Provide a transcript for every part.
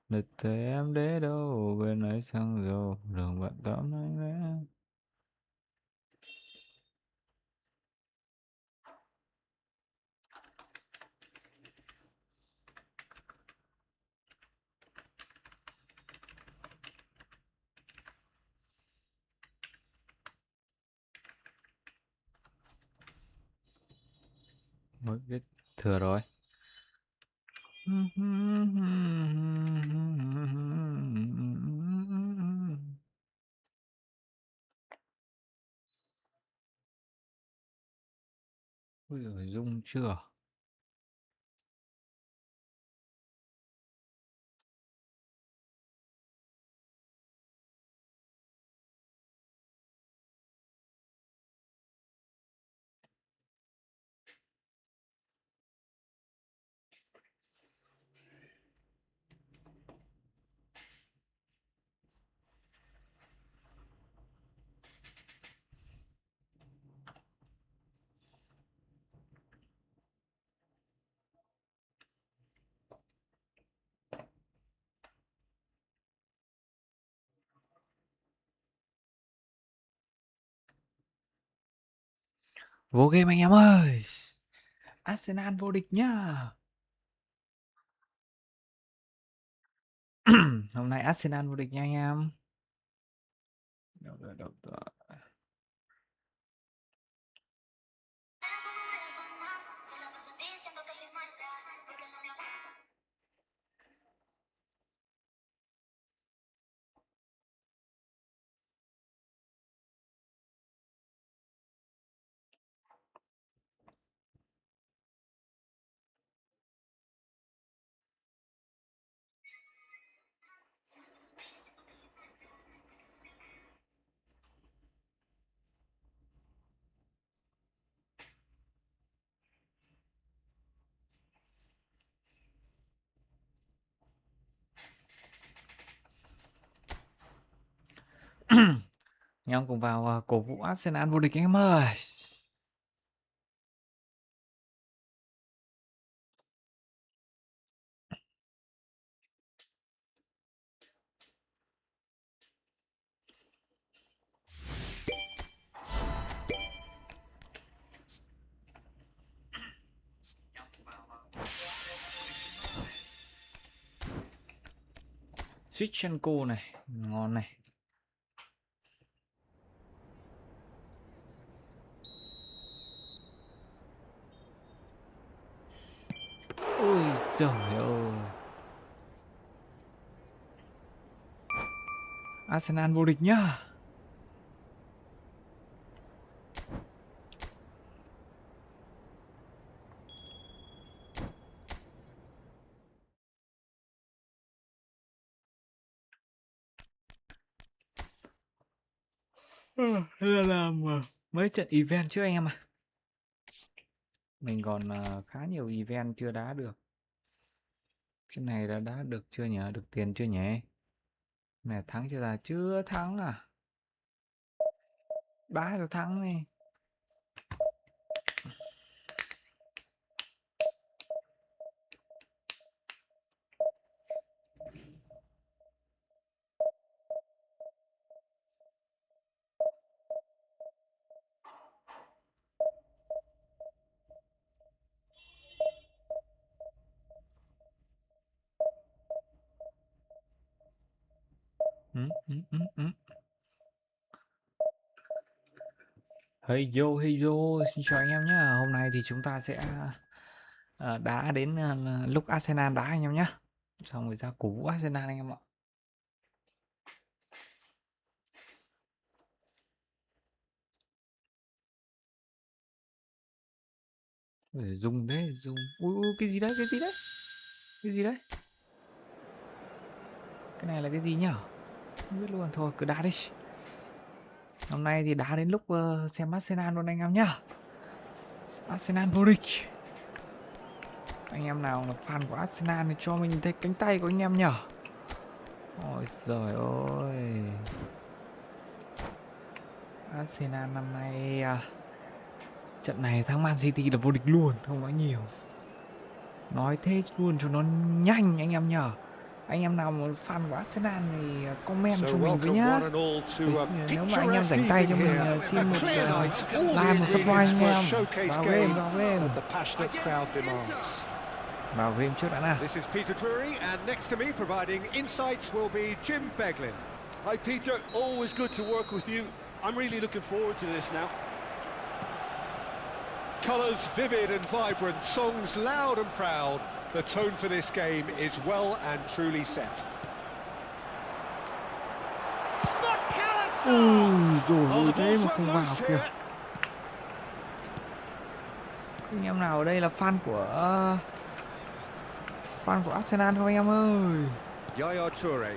Lịch thì em để đâu, bên ấy xăng dầu, đường bận tóm anh lẽ. Mới biết thừa rồi. Ui giời, rung chưa? Vô game anh em ơi. Arsenal vô địch nhá. Hôm nay Arsenal vô địch nha anh em. Đâu. Anh em cùng vào cổ vũ Arsenal vô địch anh em ơi. Switchenko này, ngon này. Ôi giời ơi. Arsenal vô địch nhá. Làm mấy trận event trước anh em à. Mình còn khá nhiều event chưa đá được. Cái này đã đá được chưa nhỉ? Được tiền chưa nhỉ? Cái này thắng chưa là chưa thắng à? Đá được thắng này. Hey yo, xin chào anh em nhé. Hôm nay thì chúng ta sẽ đá đến lúc Arsenal đá anh em nhé. Xong rồi ra cổ vũ Arsenal anh em ạ. Dùng thế, dùng. Ui, cái gì đấy? Cái gì đấy? Cái này là cái gì nhỉ? Không biết luôn, thôi cứ đá đi. Hôm nay thì đá đến lúc xem Arsenal luôn anh em nhá. Arsenal vô địch. Anh em nào là fan của Arsenal thì cho mình thấy cánh tay của anh em nhở. Ôi giời ơi. Arsenal năm nay trận này thắng Man City là vô địch luôn, không nói nhiều. Nói thế luôn cho nó nhanh anh em nhở. Anh em nào mà fan của Arsenal thì comment cho mình với nhá. Nếu mà anh em rảnh tay cho mình xin một like, một subscribe anh em. Vào game, vào game. Vào game trước đã nào. This is Peter Drury, and next to me providing insights will be Jim Beglin. Hi Peter, always good to work with you. I'm really looking forward to this now. Colours vivid and vibrant, songs loud and proud. The tone for this game is well and truly set. Rồi thế mà không vào kìa. Anh em nào ở đây là fan của Arsenal không anh em ơi? Yaya Toure.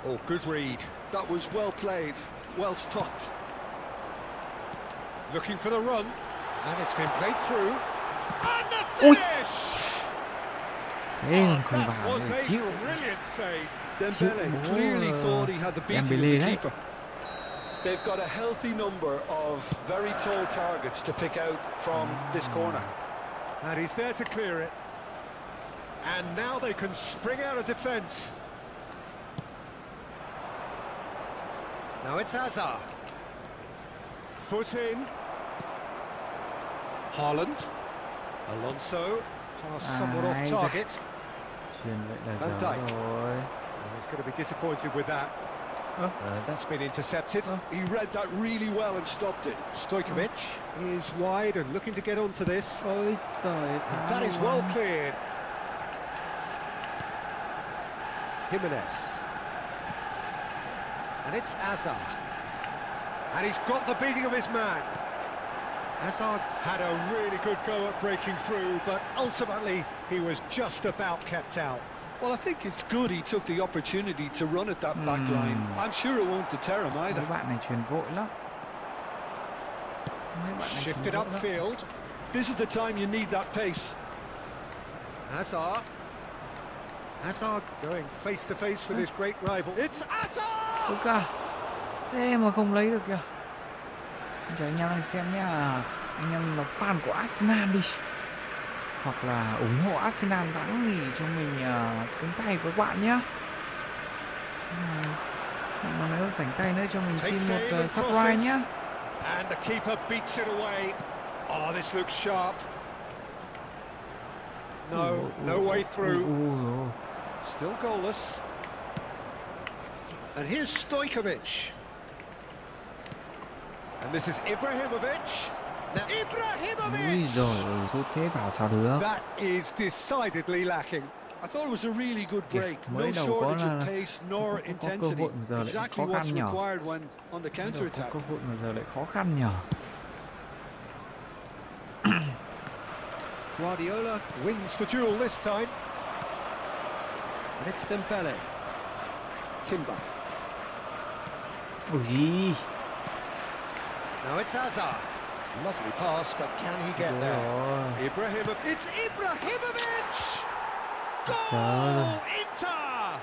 Oh, good read. That was well played, well stopped. Looking for the run, and it's been played through. And the finish! Thế không vào That was chịu. a brilliant save. Dembele clearly thought he had the beating of Dembele the đấy. keeper. They've got a healthy number of very tall targets to pick out from this corner. And he's there to clear it. And now they can spring out of defence. Now it's Hazard. Foot in. Haaland. Alonso. Somewhat off target. Chuyền vậy là Van giờ Dijk. rồi. He's going to be disappointed with that. That's been intercepted. He read that really well and stopped it. Stojkovic is wide and looking to get onto this. Ôi trời, And that is well cleared. Jimenez. And it's Hazard. And he's got the beating of his man. Hazard had a really good go at breaking through, but ultimately he was just about kept out. Well, I think it's good he took the opportunity to run at that back line. I'm sure it won't deter him either. Mấy bạn này chuyền vội lắm. Shifted upfield. This is the time you need that pace. Hazard. Hazard going face to face with his great rival. It's Hazard! Ôi ca. Thế mà không lấy được kìa. Xin chào anh em đang xem nhá. Anh em là fan của Arsenal đi, hoặc là ủng hộ Arsenal thắng thì cho mình cánh tay của các bạn nhé. Mà nếu rảnh tay nữa cho mình xin một subscribe nhé. And the keeper beats it away. Oh, this looks sharp. No way through. Still goalless. And here's Stojkovic. And this is Ibrahimovic. Now Ibrahimovic! Sút thế vào sao được. That is decidedly lacking. I thought it was a really good break. No shortage of pace nor intensity. Exactly what's required when on the counter attack. Cơ hội mà giờ lại khó khăn nhở. Guardiola wins the duel this time. And it's Dembele. Timber. Ủa gì? Now it's Hazard. Lovely pass, but can he get there? It's Ibrahimovic! Goal! Inter!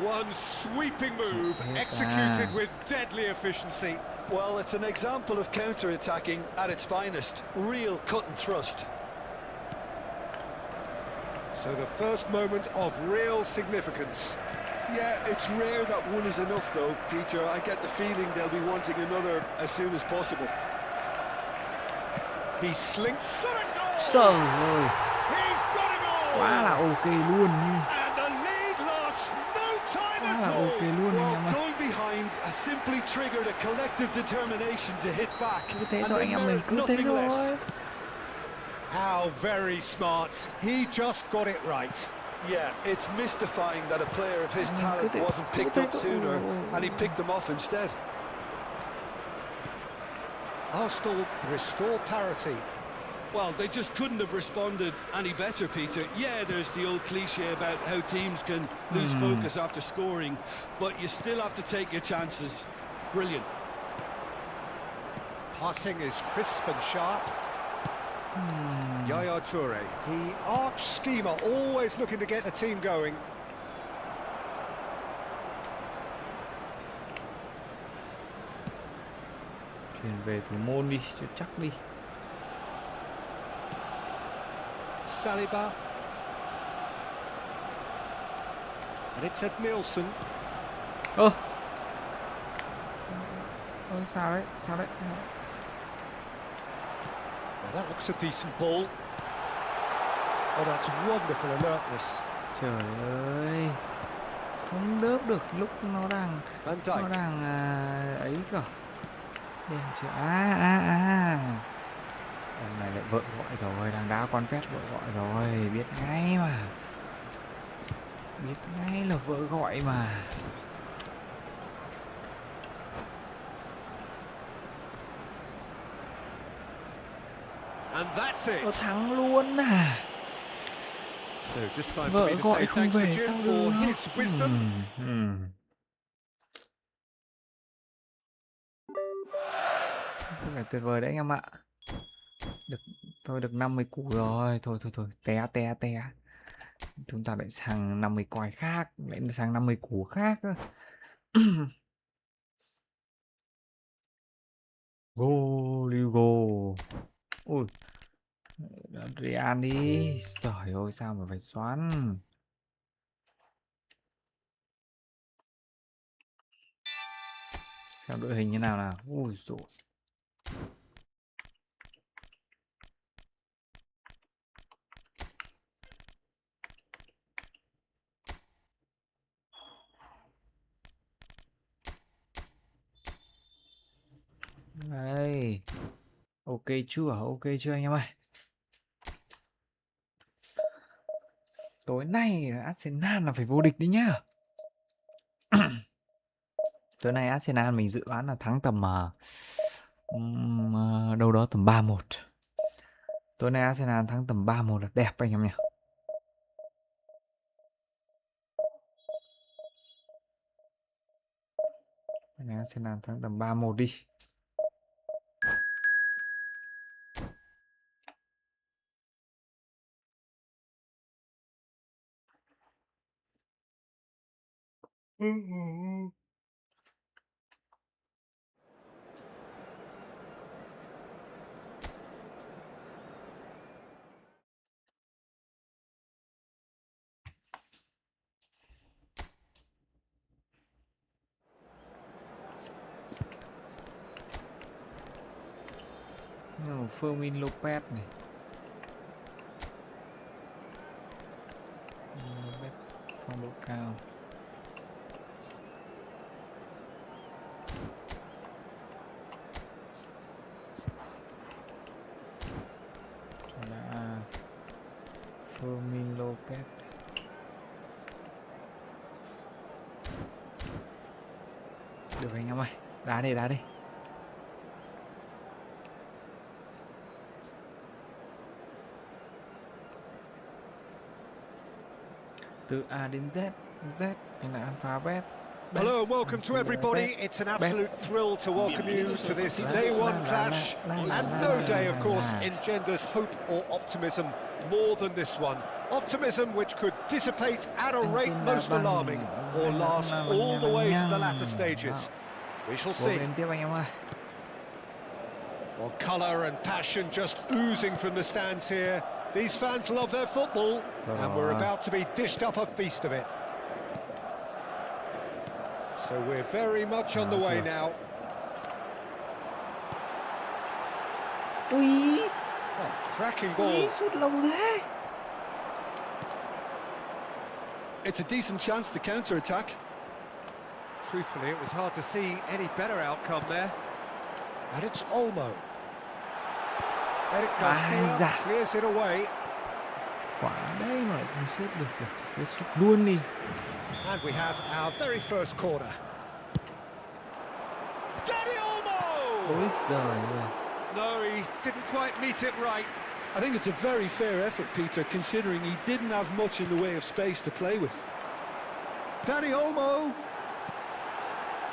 One sweeping move, executed with deadly efficiency. Well, it's an example of counter-attacking at its finest. Real cut and thrust. So the first moment of real significance. Yeah, it's rare that one is enough, though, Peter. I get the feeling they'll be wanting another as soon as possible. He slinks shot at goal. Trời ơi. He's got a goal. Quá là ok luôn. And the lead lost no time Quá at là all. ok luôn anh em Well, ơi. going behind has simply triggered a collective determination to hit back. Cứ thế And thôi they anh em mình, merit cứ thế nothing less. thôi. How very smart. He just got it right. Yeah, it's mystifying that a player of his talent wasn't picked up sooner, and he picked them off instead. Arsenal restore parity. Well, they just couldn't have responded any better, Peter. Yeah, there's the old cliche about how teams can lose focus after scoring, but you still have to take your chances. Brilliant. Passing is crisp and sharp. Yaya Toure, the arch schemer, always looking to get the team going. Chuyển về thủ môn đi cho chắc đi. Saliba. And it's Ed Nielsen. Ơ sao đấy, sao đấy? Now that looks a decent ball. Oh, that's wonderful alertness. Trời ơi, không đớp được lúc nó đang Van Dijk. ấy cả. Đêm chưa? Hôm này lại vợ gọi rồi, đang đá con pet vợ gọi rồi, biết ngay mà. Biết ngay là vợ gọi mà. And that's it. Thắng luôn à. So just time for Vợ me to gọi say không thanks to về Jim sao for được. his wisdom. Có vẻ tuyệt vời đấy anh em ạ. Được 50 củ rồi. Thôi té. Chúng ta lại sang 50 coin khác, lại sang 50 củ khác. Go. Ui, Real đi. Trời ơi, sao mà phải xoắn. Xem đội hình như nào nào. Ui dồi. Đây. Ok chưa anh em ơi? Tối nay Arsenal là phải vô địch đi nhá. Tối nay Arsenal mình dự đoán là thắng tầm đâu đó tầm 3-1. Tối nay Arsenal thắng tầm 3-1 là đẹp anh em nhỉ. Tối nay Arsenal thắng tầm 3-1 đi. Fermin Lopez này. Lopez phong độ cao. Cho đã Fermin Lopez. Được anh em ơi, đá đi. Từ A đến Z hay là alphabet. Hello and welcome to everybody. It's an absolute thrill to welcome you to this day one clash. And no day, of course, engenders hope or optimism more than this one. Optimism which could dissipate at a rate most alarming or last all the way to the latter stages. We shall see. Well, colour and passion just oozing from the stands here. These fans love their football, and we're about to be dished up a feast of it. So we're very much on the way now. Ui, cracking ball. sút lâu thế. It's a decent chance to counter-attack. Truthfully, it was hard to see any better outcome there. And it's Olmo. Eric Garcia clears it away. Quả đấy mà lại không sút được kìa. Cái sút luôn đi. And we have our very first corner. Dani Olmo! Ôi giời ơi. No, he didn't quite meet it right. I think it's a very fair effort, Peter, considering he didn't have much in the way of space to play with. Dani Olmo.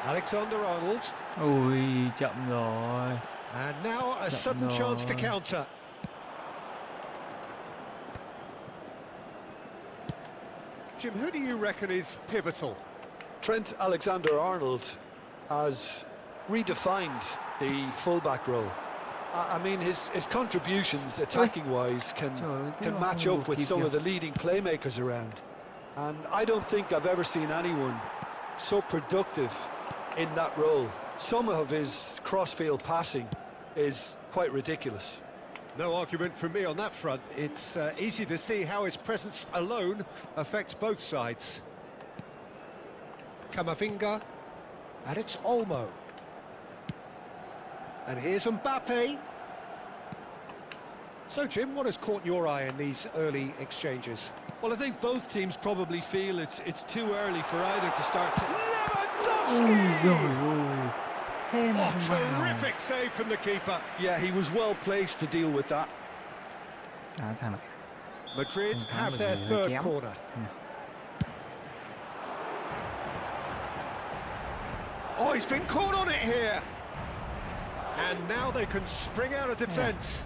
Alexander-Arnold. Ui, chậm rồi. And now a sudden chance to counter. Jim, who do you reckon is pivotal? Trent Alexander-Arnold has redefined the fullback role. I mean, his contributions attacking-wise can match up with some of the leading playmakers around. And I don't think I've ever seen anyone so productive in that role. Some of his cross-field passing is quite ridiculous. No argument from me on that front. It's easy to see how his presence alone affects both sides. Camavinga, and it's Olmo. And here's Mbappe. So, Jim, what has caught your eye in these early exchanges? Well, I think both teams probably feel it's too early for either to start to... Lewandowski! Oh, terrific save from the keeper. Yeah, he was well placed to deal with that. Thằng này Madrid have their third corner. Oh, he's been caught on it here. And now they can spring out of defence.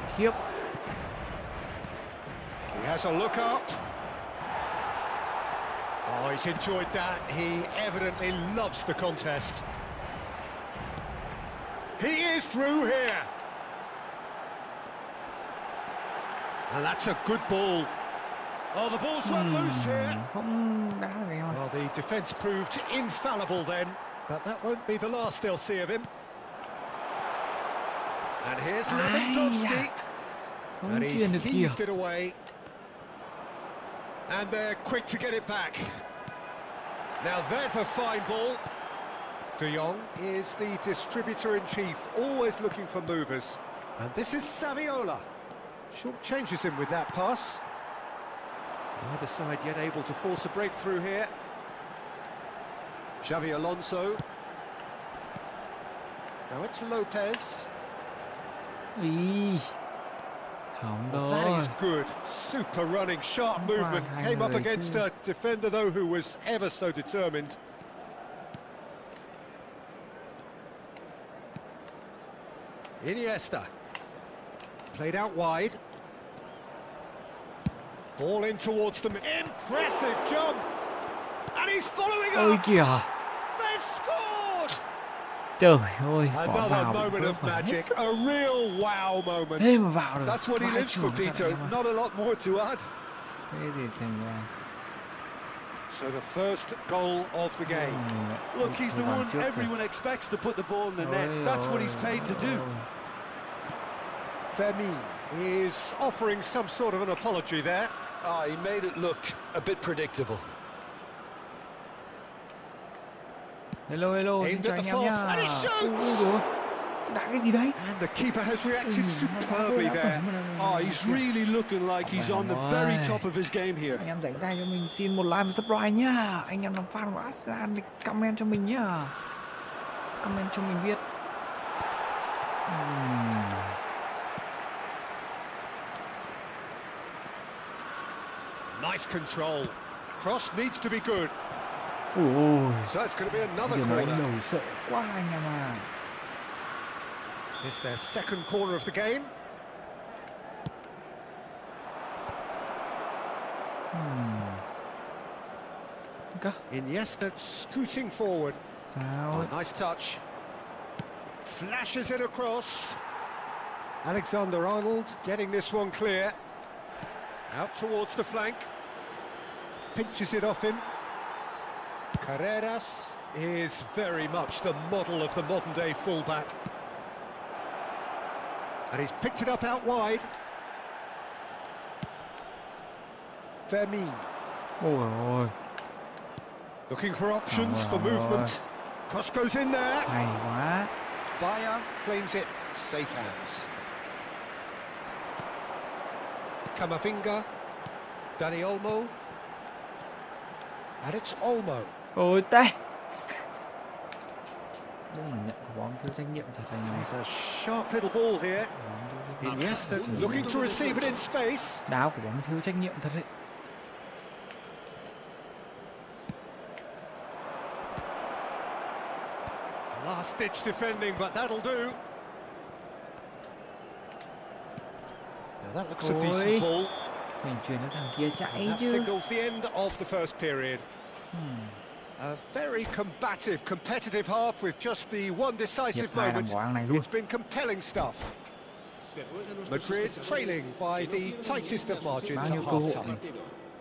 Thiếp. He has a look up. Oh, he's enjoyed that. He evidently loves the contest. He is through here. And that's a good ball. Oh, the ball's run loose here. Well, the defence proved infallible then, but that won't be the last they'll see of him. And here's Lewandowski. And he's heaved it away. And they're quick to get it back. Now there's a fine ball. De Jong is the distributor-in-chief, always looking for movers. And this is Saviola. Short changes him with that pass. Neither side yet able to force a breakthrough here. Xavi Alonso. Now it's Lopez. That is good. Super running, sharp movement. Came up against a defender, though, who was ever so determined. Iniesta. Played out wide. Ball in towards them. Impressive jump. And he's following up. They've scored. Trời ơi, Another moment of magic, a real wow moment. Thế mà vào được. That's what he lives for, Peter. Not a lot more to add. Thế thì thành ra So the first goal of the game. Look, he's the one everyone expects to put the ball in the net. That's what he's paid to do. Fermin is offering some sort of an apology there. He made it look a bit predictable. Hello, xin chào anh em nhá. Đá cái gì đấy? And the keeper has reacted superbly there. He's really looking like he's on the very top of his game here. Anh em rảnh tay cho mình xin một like và subscribe nhá. Anh em làm fan của Arsenal thì comment cho mình nhá. Comment cho mình biết. Nice control. Cross needs to be good. So it's going to be another corner. Sợ quá anh em à. It's their second corner of the game. Iniesta scooting forward. Nice touch. Flashes it across. Alexander-Arnold getting this one clear. Out towards the flank. Pinches it off him. Carreras is very much the model of the modern-day fullback. And he's picked it up out wide. Fermin. Looking for options for movement. Cross goes in there. Hay quá. Bayer claims it. Safe hands. Camavinga. Dani Olmo. And it's Olmo. Ôi tê. Đúng là nhận quả bóng thiếu trách nhiệm thật là nhiều. There's a sharp little ball here. Iniesta looking to receive it in space. Đá quả bóng thiếu trách nhiệm thật đấy. Last ditch defending, but that'll do. Now that looks a decent ball. Mình chuyển nó thằng kia chạy That chứ. signals the end of the first period. A very combative, competitive half with just the one decisive moment. It's been compelling stuff. Madrid trailing by the tightest of margins Bao at nhiêu cơ hội half-time.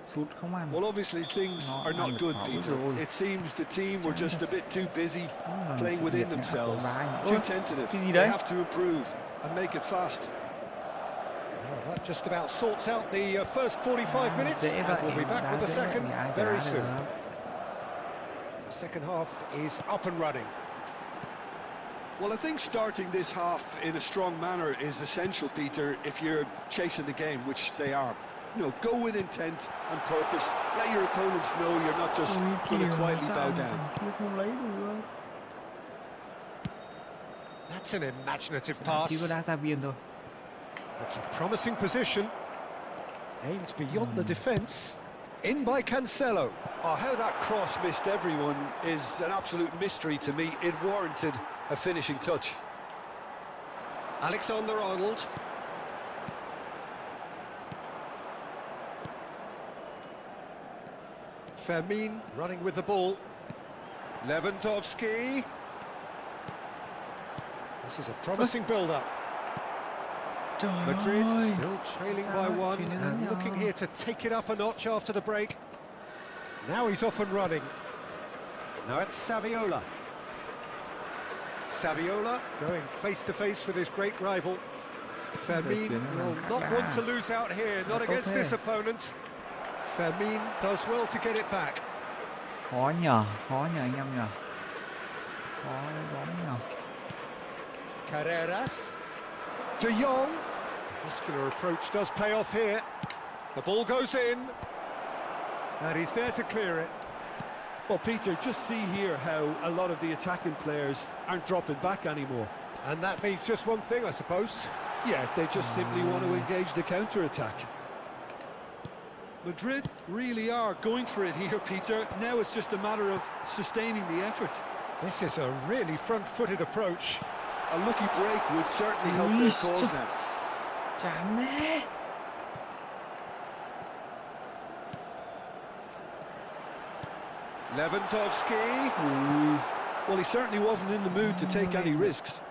sút không ăn. Well, obviously things Nó are ăn not được good, bóng Peter. rồi. It seems the team were just a bit too busy Nó playing sự within việc này áp themselves, bóng đá. too Ơ, tentative. cái gì They đấy? have to improve and make it fast. Well, that just about sorts out the first 45 minutes, Dễ and vậy, we'll be back đá with the dễ vậy second thì ai chả very đá soon. được. The second half is up and running. Well, I think starting this half in a strong manner is essential, Peter, if you're chasing the game, which they are. You know, go with intent and purpose. Let your opponents know you're not just Ui going kìa, to quietly sao bow mà down. thằng kia không lấy được. That's an imaginative Đá chỉ pass. có đá ra biên thôi. It's a promising position. Aimed beyond the defence. In by Cancelo. Oh, how that cross missed everyone is an absolute mystery to me. It warranted a finishing touch. Alexander-Arnold. Fermin running with the ball. Lewandowski. This is a promising build-up. Trời Madrid ơi. still trailing Sao by lại one chuyển đến thế and nhỉ? looking here to take it up a notch after the break. Now he's off and running. Now it's Saviola. Saviola going face to face with his great rival. Fermin will not want to lose out here, not against this opponent. Fermin does well to get it back. Khó nhờ anh em nhờ. Khó bóng nhờ. Carreras. De Jong. Muscular approach does pay off here. The ball goes in. And he's there to clear it. Well, Peter, just see here how a lot of the attacking players aren't dropping back anymore. And that means just one thing, I suppose. Yeah, they just simply want to engage the counter-attack. Madrid really are going for it here, Peter. Now it's just a matter of sustaining the effort. This is a really front-footed approach. A lucky break would certainly help their cause now. Chán thế. Lewandowski. Well, he certainly wasn't in the mood to take any risks.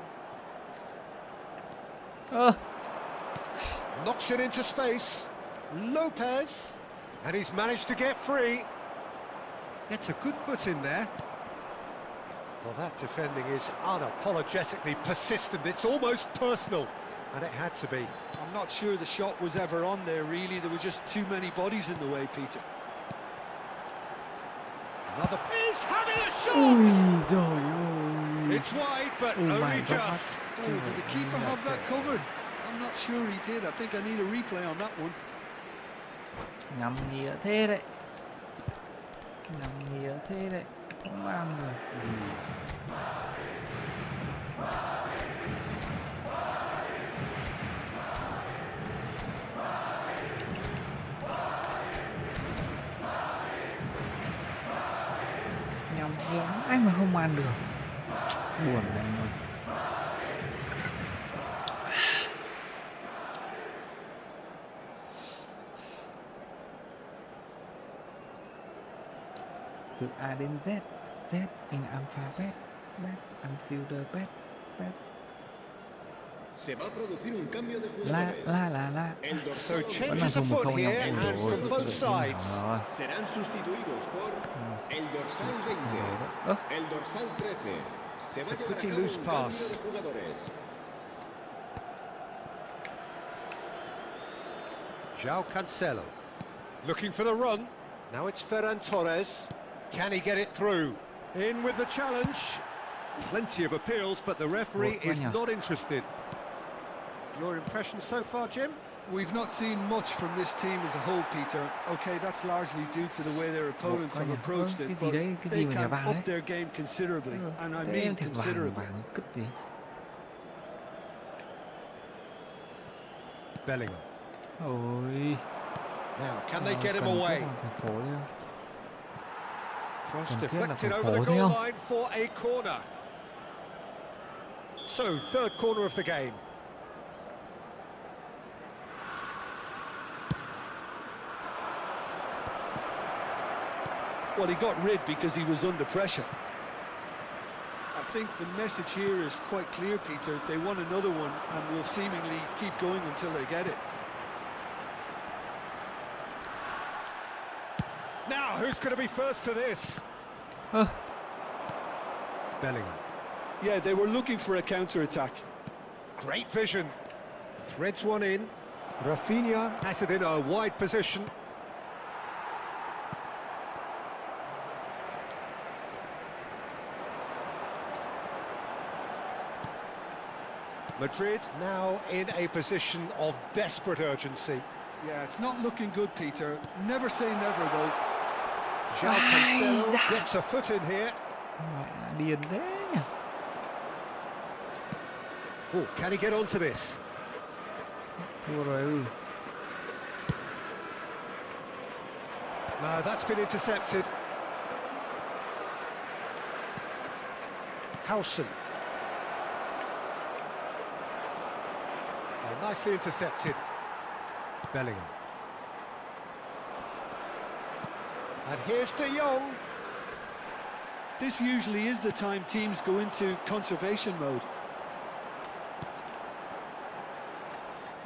Knocks it into space. Lopez. And he's managed to get free. Gets a good foot in there. Well, that defending is unapologetically persistent. It's almost personal. And it had to be. I'm not sure the shot was ever on there, really. There were just too many bodies in the way, Peter. Another. He's having a shot! Ui giời ơi. It's wide, but Oh my only God. just. Oh, did the keeper have that covered? I'm not sure he did. I think I need a replay on that one. Nhắm nghĩa thế đấy. Nhắm nghĩa thế đấy. Không ăn được gì. Nhắm lắm anh mà không ăn được. Buồn lắm rồi. Từ A đến Z, Z anh alphabet, bet, I'm silver bet, bet. Se va a producir un cambio de La jugadores. la. So Vẫn là changes dùng một afoot không here, nhau. and from both sides. Rồi. Serán sustituidos por el dorsal 20, el dorsal 13. Se va a It's a llevar a pretty cabo loose un pass. cambio de jugadores. João Cancelo. Looking for the run. Now it's Ferran Torres. Can he get it through? In with the challenge. Plenty of appeals, but the referee is not interested. Your impression so far, Jim? We've not seen much from this team as a whole, Peter. Okay, that's largely due to the way their opponents have approached it, but they can up their game considerably, and I mean considerably. Bellingham. Ôi. Now, can they get him away? Cross deflected over the goal line for a corner. So, third corner of the game. Well, he got rid because he was under pressure. think the message here is quite clear, Peter. They want another one and will seemingly keep going until they get it. Now, who's going to be first to this? Bellingham. Yeah, they were looking for a counter-attack. Great vision. Threads one in. Rafinha has it in a wide position. Madrid now in a position of desperate urgency. Yeah, it's not looking good, Peter. Never say never, though. Chào Cancelo gets a foot in here. Điên thế nhỉ. Oh, can he get onto this? Thua rồi. No, that's been intercepted. Howson. Oh, nicely intercepted. Bellingham. And here's De Jong. This usually is the time teams go into conservation mode.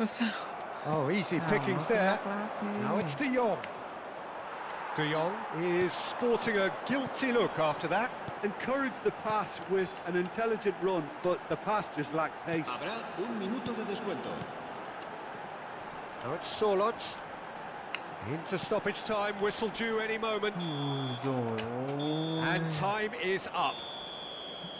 Sao? Oh, easy pickings there. Now it's De Jong. De Jong is sporting a guilty look after that. Encourage the pass with an intelligent run, but the pass just lacked pace. Habrá un minuto de descuento. Now it's Solot. Into stoppage time, whistle due any moment. And time is up.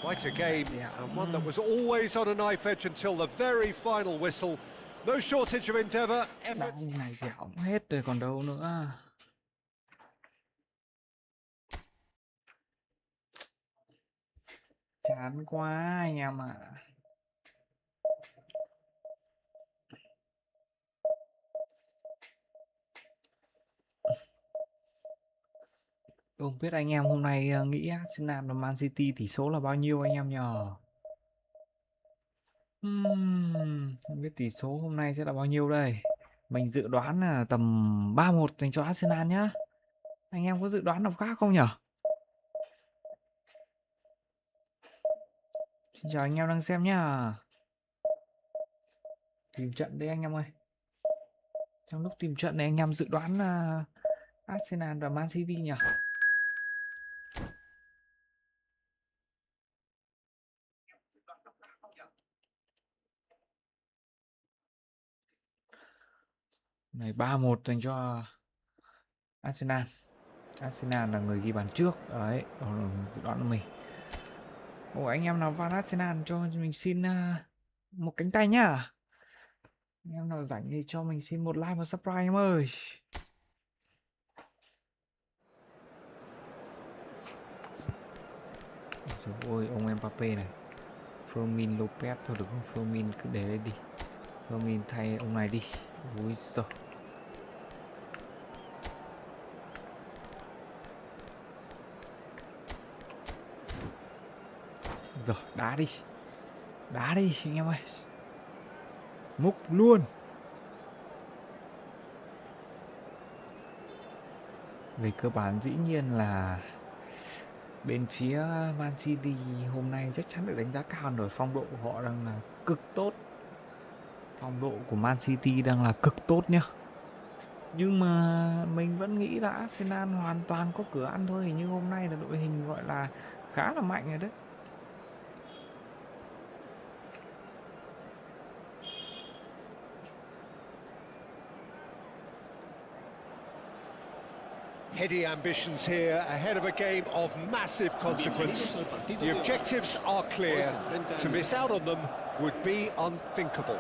Quite a game, and one that was always on a knife edge until the very final whistle. No shortage of endeavour, effort. Đau này thì hỏng hết rồi còn đâu nữa. Chán quá anh em ạ. Không biết anh em hôm nay nghĩ Arsenal và Man City tỷ số là bao nhiêu anh em nhờ? Không biết tỷ số hôm nay sẽ là bao nhiêu đây. Mình dự đoán là tầm 3-1 dành cho Arsenal nhá. Anh em có dự đoán nào khác không nhở? Xin chào anh em đang xem nhá. Tìm trận đấy anh em ơi. Trong lúc tìm trận này anh em dự đoán Arsenal và Man City nhỉ? Này 3-1 dành cho Arsenal. Arsenal là người ghi bàn trước. Đấy, đó là dự đoán của mình. Ồ, anh em nào fan Arsenal cho mình xin một cánh tay nhá. Anh em nào rảnh thì cho mình xin một like và subscribe em ơi. Ôi ông Mbappé này. Fermin Lopez thôi được không? Fermin cứ để đây đi. Fermin thay ông này đi. Ôi giời. Rồi, đá đi. Đá đi anh em ơi. Múc luôn. Về cơ bản dĩ nhiên là bên phía Man City hôm nay chắc chắn được đánh giá cao rồi. Phong độ của họ đang là cực tốt. Phong độ của Man City đang là cực tốt nhá. Nhưng mà mình vẫn nghĩ là Arsenal hoàn toàn có cửa ăn thôi. Hình như hôm nay là đội hình gọi là khá là mạnh rồi đấy. Heady ambitions here ahead of a game of massive consequence. The objectives are clear. To miss out on them would be unthinkable.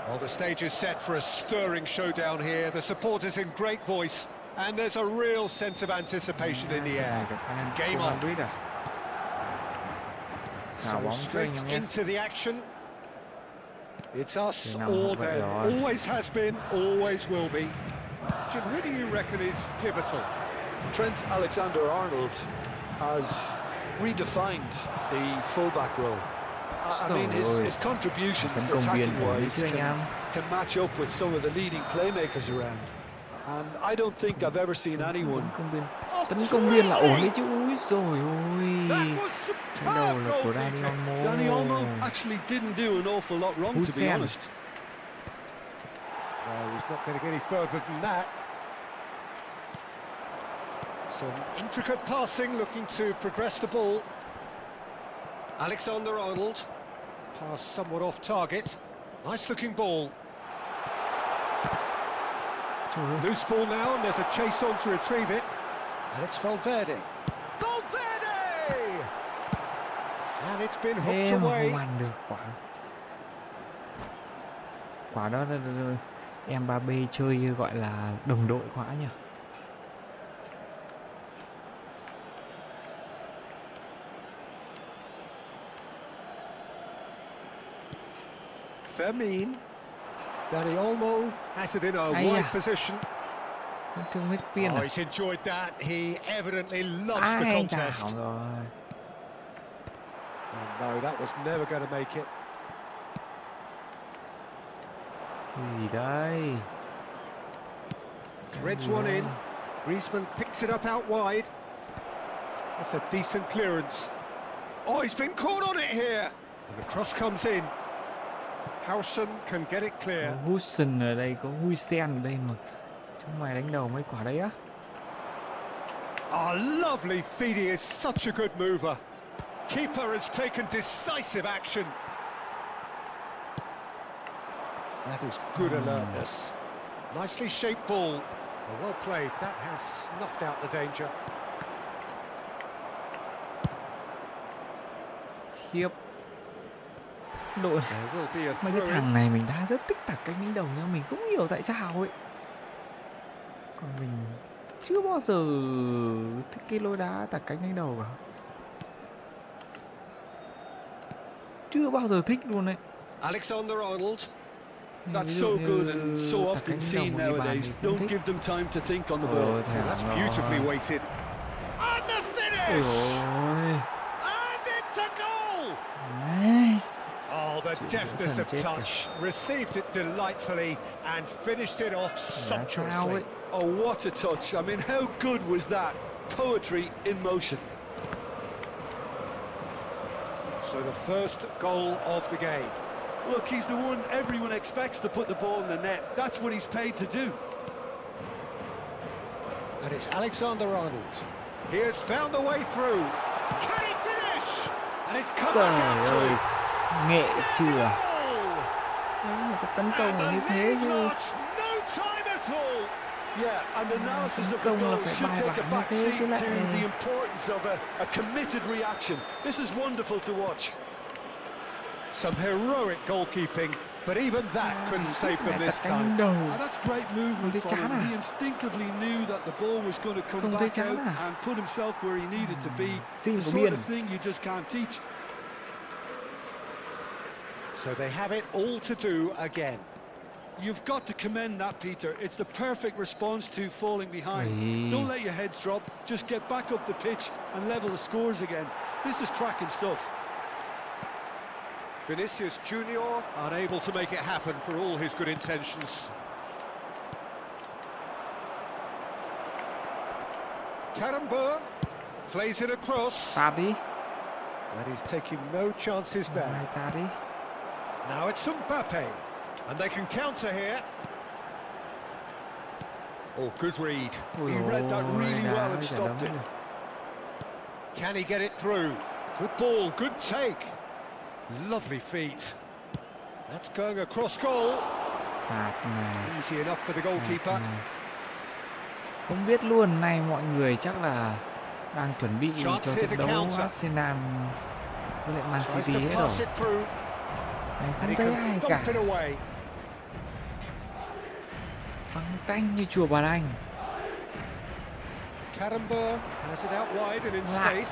Well, the stage is set for a stirring showdown here. The supporters in great voice, and there's a real sense of anticipation in the air. Game on. So straight into the action. It's us or them. Always has been, always will be. Jim, who do you reckon is pivotal? Trent Alexander-Arnold has redefined the fullback role. I mean, his contributions attacking-wise can match up with some of the leading playmakers around. And I don't think I've ever seen anyone. Tấn công biên là ổn đấy chứ. Úi rồi ôi. Cái đầu là của Dani Olmo actually didn't do an awful lot wrong, to be honest. No, he's not going to get any further than that. Some intricate passing, looking to progress the ball. Alexander-Arnold. Pass somewhat off target. Nice looking ball. Loose ball now, and there's a chase on to retrieve it. And it's Valverde. Valverde! And it's been hooked away. Không ăn được quả. Quả đó Mbappé chơi gọi là đồng đội quá nhỉ. Fermin. Dani Olmo has it in a wide position. Oh, he's enjoyed that. He evidently loves the contest. And no, that was never going to make it. Gì đây? Threads one in. Griezmann picks it up out wide. That's a decent clearance. Oh, he's been caught on it here. And the cross comes in. Howson can get it clear. Hudson ở đây, có Hussein ở đây mà. Chúng mày đánh đầu mấy quả đấy á. Oh, lovely feed. He is such a good mover. Keeper has taken decisive action. That is good alertness. Nicely shaped ball. Well played. That has snuffed out the danger. Khiếp. Đội mấy cái thằng này mình đã rất thích tạt cánh đánh đầu nhưng mình không hiểu tại sao ấy. Còn mình chưa bao giờ thích cái lối đá tạt cánh đánh đầu cả. Chưa bao giờ thích luôn đấy. Alexander-Arnold. That's so good and so often seen nowadays. Don't give them time to think on the ball. That's beautifully weighted. And the finish! And it's a goal! Nice. Oh, the deftness of touch. Received it delightfully and finished it off sumptuously. Oh, what a touch. I mean, how good was that? Poetry in motion. So the first goal of the game. Look, he's the one everyone expects to put the ball in the net. That's what he's paid to do. And it's Alexander-Arnold. He has found the way through. Can he finish? And it's come back out. Nghệ chưa? Người ta tấn công là như thế chứ. Yeah, and analysis of the goal should take a back seat to the importance of a committed reaction. This is wonderful to watch. Some heroic goalkeeping, but even that couldn't save them this time. And that's great movement from him. He instinctively knew that the ball was going to come back out and put himself where he needed to be. The sort of thing you just can't teach. So they have it all to do again. You've got to commend that, Peter. It's the perfect response to falling behind. Don't let your heads drop. Just get back up the pitch and level the scores again. This is cracking stuff. Vinicius Junior unable to make it happen for all his good intentions. Karambur plays it across. And he's taking no chances there. Now it's Mbappé, and they can counter here. Oh, good read. He read that really well and stopped it. Can he get it through? Good ball, good take. Lovely feet. That's going across goal. Easy enough for the goalkeeper. Không biết luôn, nay mọi người chắc là đang chuẩn bị cho trận đấu Arsenal với lại Man City hết rồi. Này không thấy ai cả. Vắng tanh như chùa Bà Đanh. Lại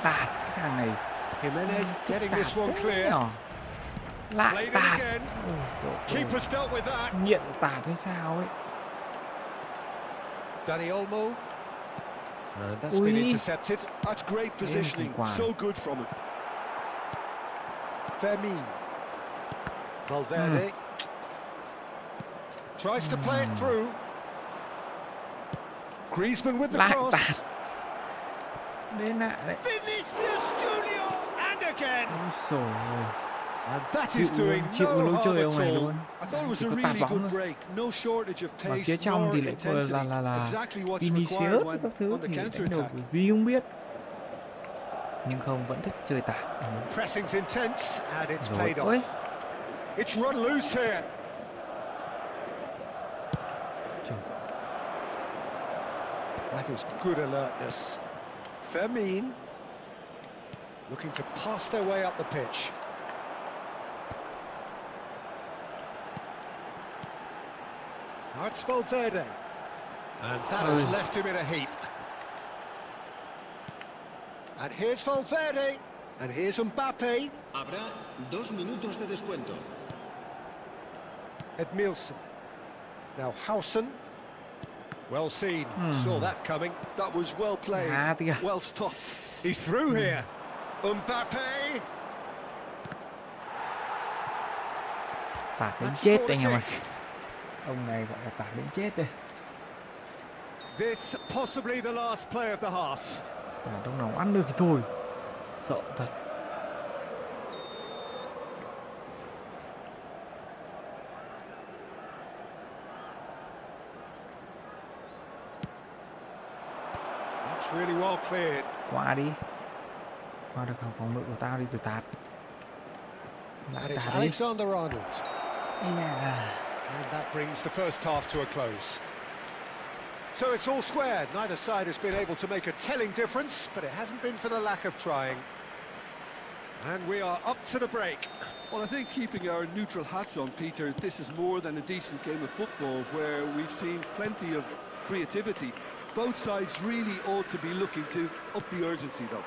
tạt cái thằng này. Jimenez getting this one clear. Lại tạt. Nghiện tạt hay sao ấy. Dani Olmo. That's been intercepted. That's great positioning. So good from him. Fermin. Valverde. Tries to play it through. Griezmann with the Lại cross. tạt. Đến nạ đấy. Vinicius Junior and again. Ôi trời ơi. And that is doing Chịu no lối harm chơi at ông này all. luôn. I thought it was Chỉ a có tạt really bóng good thôi. break, no shortage of Và phía pace trong nor thì lại intensity. là Exactly what's Vinicius required when các thứ on the thì counter đánh đầu attack. kiểu gì không biết. Nhưng không, vẫn thích chơi tạt. Pressing's intense and it's Rồi. paid Ôi. off. It's run loose here. Trời. That is good alertness. Fermin looking to pass their way up the pitch. Now it's Valverde. And that has left him in a heap. And here's Valverde. And here's Mbappe. Habrá 2 minutos de descuento. Edmilson. Now Howson. Well seen. Saw that coming. That was well played, Tìa. well stopped. He's through here. Mbappe. Tạt đến That's chết a anh em ơi. kick. Ông này gọi là tạt đến chết đây. This possibly the last play of the half. Tạt trong nào ăn được thì thôi. Sợ thật. That's really well cleared. Qua đi. Qua được hàng phòng ngự của tao đi rồi tạt. And Lại it's tạt đi. Alexander-Arnold. Yeah. And that brings the first half to a close. So it's all square. Neither side has been able to make a telling difference, but it hasn't been for the lack of trying. And we are up to the break. Well, I think keeping our neutral hats on, Peter, this is more than a decent game of football where we've seen plenty of creativity. Both sides really ought to be looking to up the urgency, though.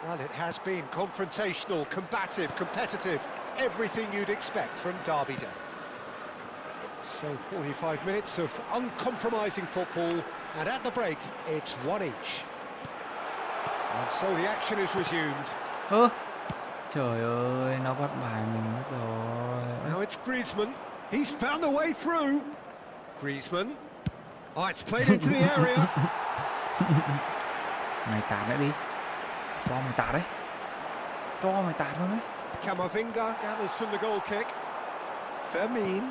Well, it has been confrontational, combative, competitive, everything you'd expect from Derby Day. So 45 minutes of uncompromising football, and at the break, it's one each. And so the action is resumed. Ơ. Trời ơi, nó bắt bài mình mất rồi. Now it's Griezmann. He's found the way through. Griezmann. Oh, it's played into the area. Mày tạt nữa đi. Cho mày tạt đấy. Cho mày tạt luôn đấy. Camavinga gathers from the goal kick. Fermin.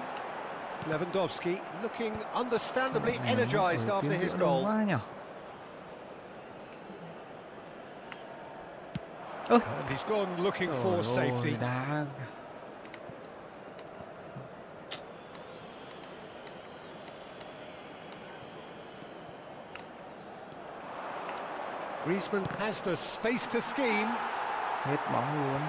Lewandowski looking understandably energized after his goal. Quá nhỉ. And he's gone looking for safety. Đá. Griezmann has the space to scheme. Hết bóng luôn.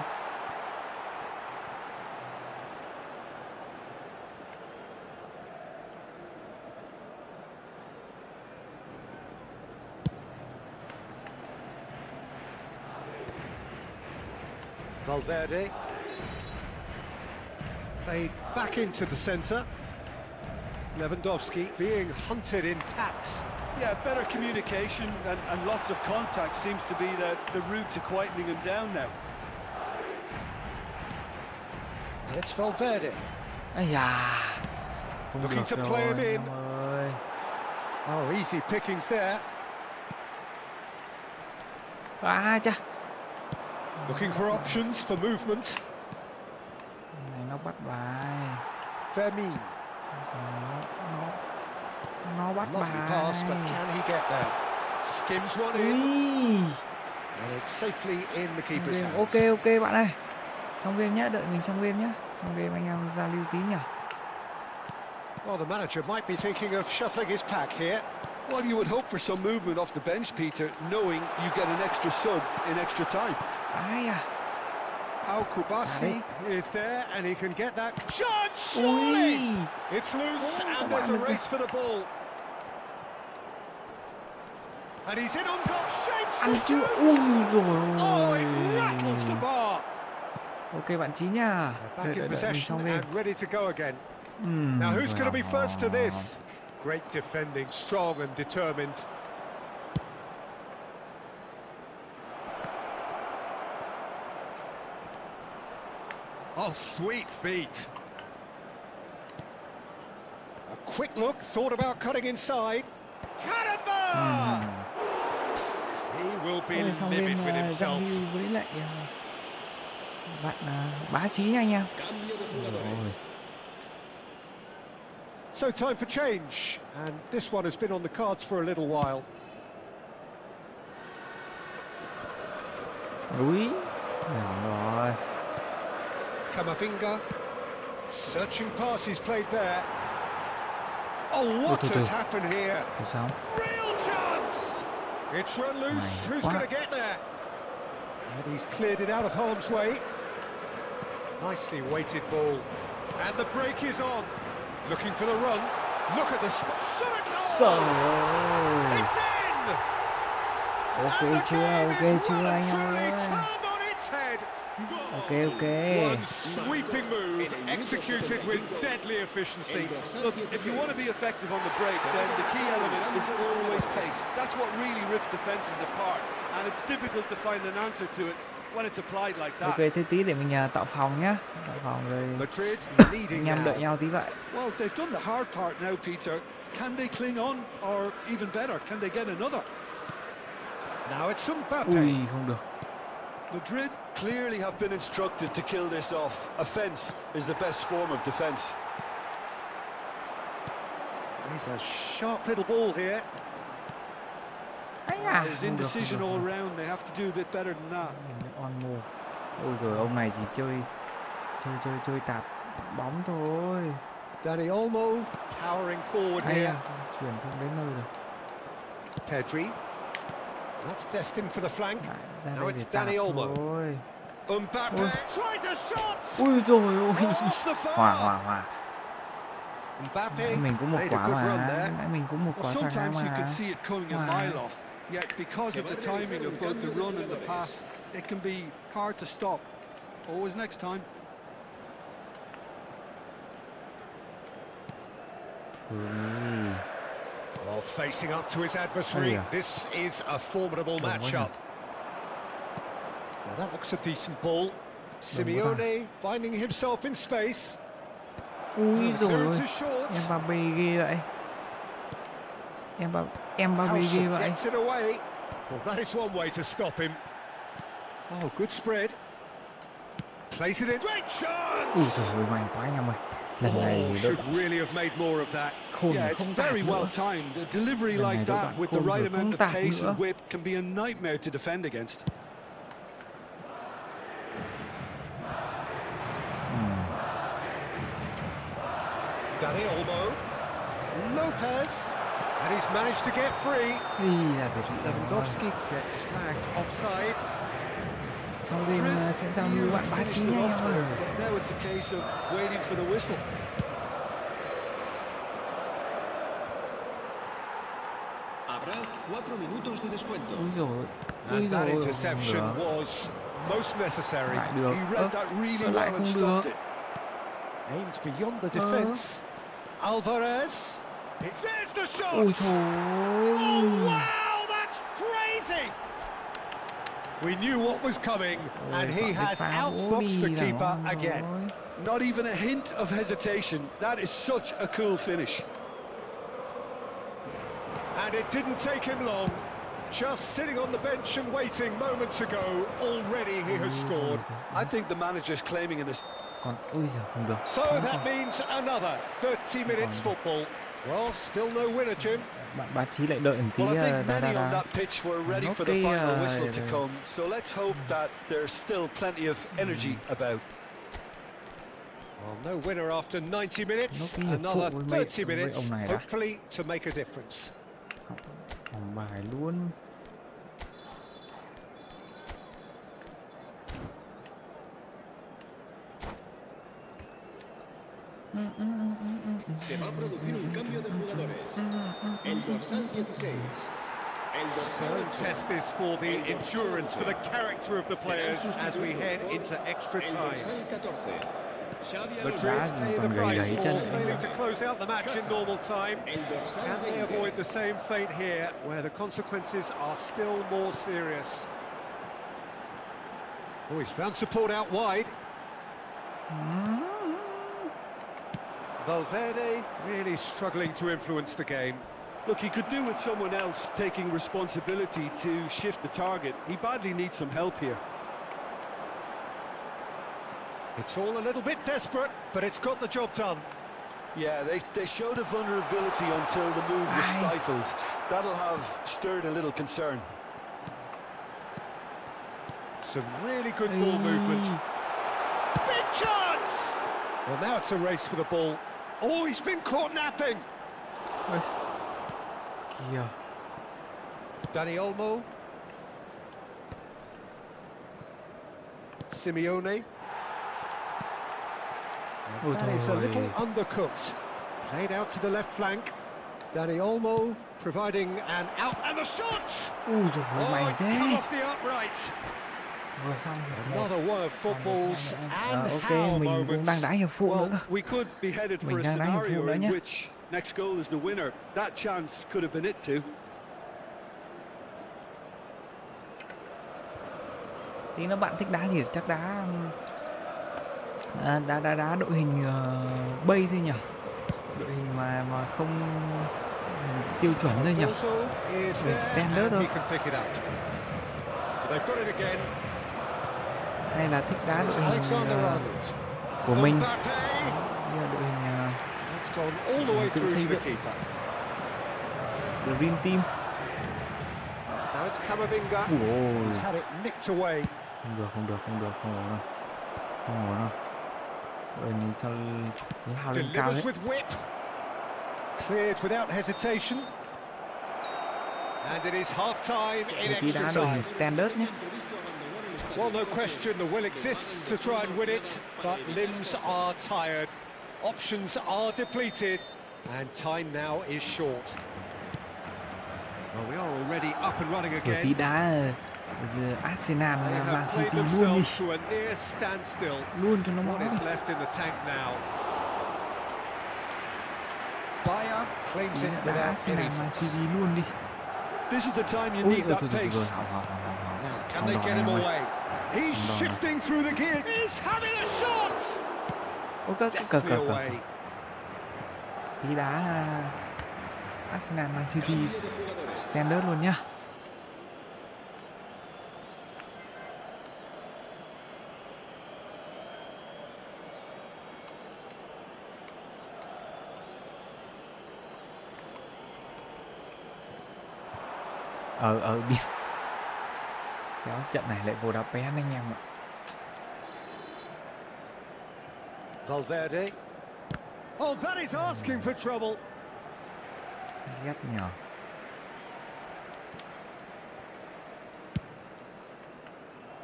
Valverde. Played back into the centre. Lewandowski being hunted in packs. Yeah, better communication and lots of contact seems to be the route to quietening him down now. And it's Valverde. Ây da. Không Looking được to rồi, play him in. em ơi. Oh, easy pickings there. À cha. Looking for options for movement. Này nó bắt bài. Fermin. Nó bắt Lovely bài. pass, but can he get there? Skims one in. And it's safely in the keeper's hands. Ok bạn ơi. Xong game nhá, đợi mình xong game nhá. Xong game anh em giao lưu tí nhỉ. Well, the manager might be thinking of shuffling his pack here. Well, you would hope for some movement off the bench, Peter, knowing you get an extra sub in extra time. Ai à. Pau Kubasi is there, and he can get that shot. Surely, Ui. it's loose, and các there's a bạn race for the ball. And he's in on goal, shapes Ăn to chưa? shoot. Ui rồi. Oh, it rattles the bar. Ok bạn Chí nha. Back Đợi in mình possession xong game. and ready to go again. Now, who's going to be first to this? Great defending, strong and determined. Oh, sweet feet. A quick look, thought about cutting inside. Cannonball! He will be Xong livid bên with himself. giao lưu với lại bạn Bá Chí nha anh em. Cambio de jugadores. So time for change, and this one has been on the cards for a little while. Úi, rồi. Camavinga, searching passes played there. Oh, what has happened here? Từ sao? Real chance! It's run loose, who's going to get there? And he's cleared it out of harm's way. Nicely weighted ball. And the break is on. Looking for the run. Look at the spot. Trời ơi. It's in! Ok chưa anh em ơi. Ok. One sweeping move executed with deadly efficiency. Look, if you want to be effective on the break, then the key element is always pace. That's what really rips defenses apart, and it's difficult to find an answer to it when it's applied like that. Ok, thế tí để mình tạo phòng nhá. Tạo phòng rồi Madrid leading anh em đợi now. nhau tí vậy. Well, they've done the hard part now, Peter. Can they cling on, or even better, can they get another? Now it's Mbappe. Ui, không được. Madrid clearly have been instructed to kill this off. Offence is the best form of defence. He's a sharp little ball here. À, There's indecision all round. They have to do a bit better than that. On move. Ôi rồi ông này chỉ chơi tạt bóng thôi. Dani Olmo powering forward here. Chuyển không đến nơi được. Pedri. That's destined for the flank. Ra Now đây it's để Dani tạt Olmo. thôi. Mbappe tries a shot. Ui rồi ôi. Off the bar. Hòa. Mbappe Nãy mình cũng một made a quả good run mà. there. Nãy mình cũng một Well, quả xa sometimes you mà. can see it coming a mile off. Yet, because of the timing of both the run and the pass, it can be hard to stop. Always next time. Well, facing up to his adversary, this is a formidable matchup. Now that looks a decent ball. Simeone finding himself in space. Ui rồi Clearance ôi. is short. Mbappe ghê vậy. Mbappe ghê Alsop vậy. gets it away. Well, that is one way to stop him. Oh, good spread. Place it in. Great chance! Ui trời ơi, mạnh quá anh em ơi. Lần này Oh, should really have made more of that. khôn Yeah, it's không very tạt well nữa. timed. A delivery Lần like này đội that bạn with the khôn rồi, right không amount of tạt pace nữa. and whip can be a nightmare to defend against. Dani Olmo. Lopez. And he's managed to get free. Đi là phải Lewandowski gets flagged offside. sau đêm sẽ giao lưu bạn Bá Chí nha anh em ơi. But now it's a case of waiting for the whistle. Habrá 4 minutos de descuento. Ui rồi. And that interception was most necessary. Lại được. He read that really lại well and không stopped được. it. Aimed beyond the defence. Alvarez. There's the shot! Ui trời Oh, ơi. wow, that's crazy! We knew what was coming, and he has outfoxed the keeper again. Not even a hint of hesitation. That is such a cool finish. And it didn't take him long. Just sitting on the bench and waiting moments ago, already he has scored. I think the manager's claiming in this. Còn ui giời không được. So that means another 30 minutes football. Well, still no winner, Jim. Bạn Bá Chí lại đợi một tí. Well, I think many on that pitch were ready for the Okay, final whistle to come. So let's hope that there's still plenty of energy about. Well, no winner after 90 minutes. Another 30 minutes, hopefully to make a difference. Vòng bài luôn. Se va a producir un cambio de jugadores. El dorsal 16. El dorsal Test this for the endurance, for the character of the players as we head into extra El time. dorsal 14. Xavi Madrid Alonso. pay the price for failing to close out the match in normal time. El dorsal Can they 20. avoid the same fate here, where the consequences are still more serious? Oh, he's found support out wide. Valverde really struggling to influence the game. Look, he could do with someone else taking responsibility to shift the target. He badly needs some help here. It's all a little bit desperate, but it's got the job done. Yeah, they showed a vulnerability until the move was stifled. That'll have stirred a little concern. Some really good ball movement. Big chance! Well, now it's a race for the ball. Oh, he's been caught napping. Kìa. Dani Olmo. Simeone. Ôi That is a trời. little undercooked. Played out to the left flank. Dani Olmo providing an out and the shot! Ui dồi ôi, Oh, mày it's thế. come off the upright. Vừa xong hiệp một. Another one of football's and Ok, how mình cũng moments. đang đá hiệp phụ nữa Well, cơ. we could be headed for Mình a đang đá hiệp phụ scenario nữa in nhé. which next goal is the winner. That chance could have been it too. Tí nữa bạn thích đá gì chắc đá đá đội hình bay thôi nhỉ, đội hình mà không hình tiêu chuẩn thôi nhỉ. Also is there standard and thôi. he can pick it up. They've got it again. Hay là thích đá It's đội hình Alexander-Arnold. của mình, Mbappe. như là đội hình It's gone all the way tự through xây to the dựng. keeper. Dream Team. Now it's Camavinga. Ui, He's had it nicked away. không được, không ổn đâu, không ổn đâu. Đội hình sao lao lên cao Delivers đấy. with whip. Cleared without hesitation. And it is half-time in Tí đá extra đội time. hình standard nhé. Well, no question, the will exists to try and win it, but limbs are tired, options are depleted, and time now is short. Well, we are already up and running Kiểu tí again. đá Arsenal, They Man have played City luôn đi, themselves to a near standstill. luôn cho nó What máu. is left in the tank now? Bayer claims Tí it đá without any Arsenal, Man fuss. City luôn đi. This is the time you Ui, need that thôi, pace. Now, can Không they đỏ get này him em ơi. away? He's Không đỏ. shifting through the gears. He's having a shot. Ôi, Deftly away. tí đá Arsenal, Man City standard luôn nhá. Biết. Kéo trận này lại vô đá pén anh em ạ. Valverde. Oh, that is asking for trouble. Ghét nhờ.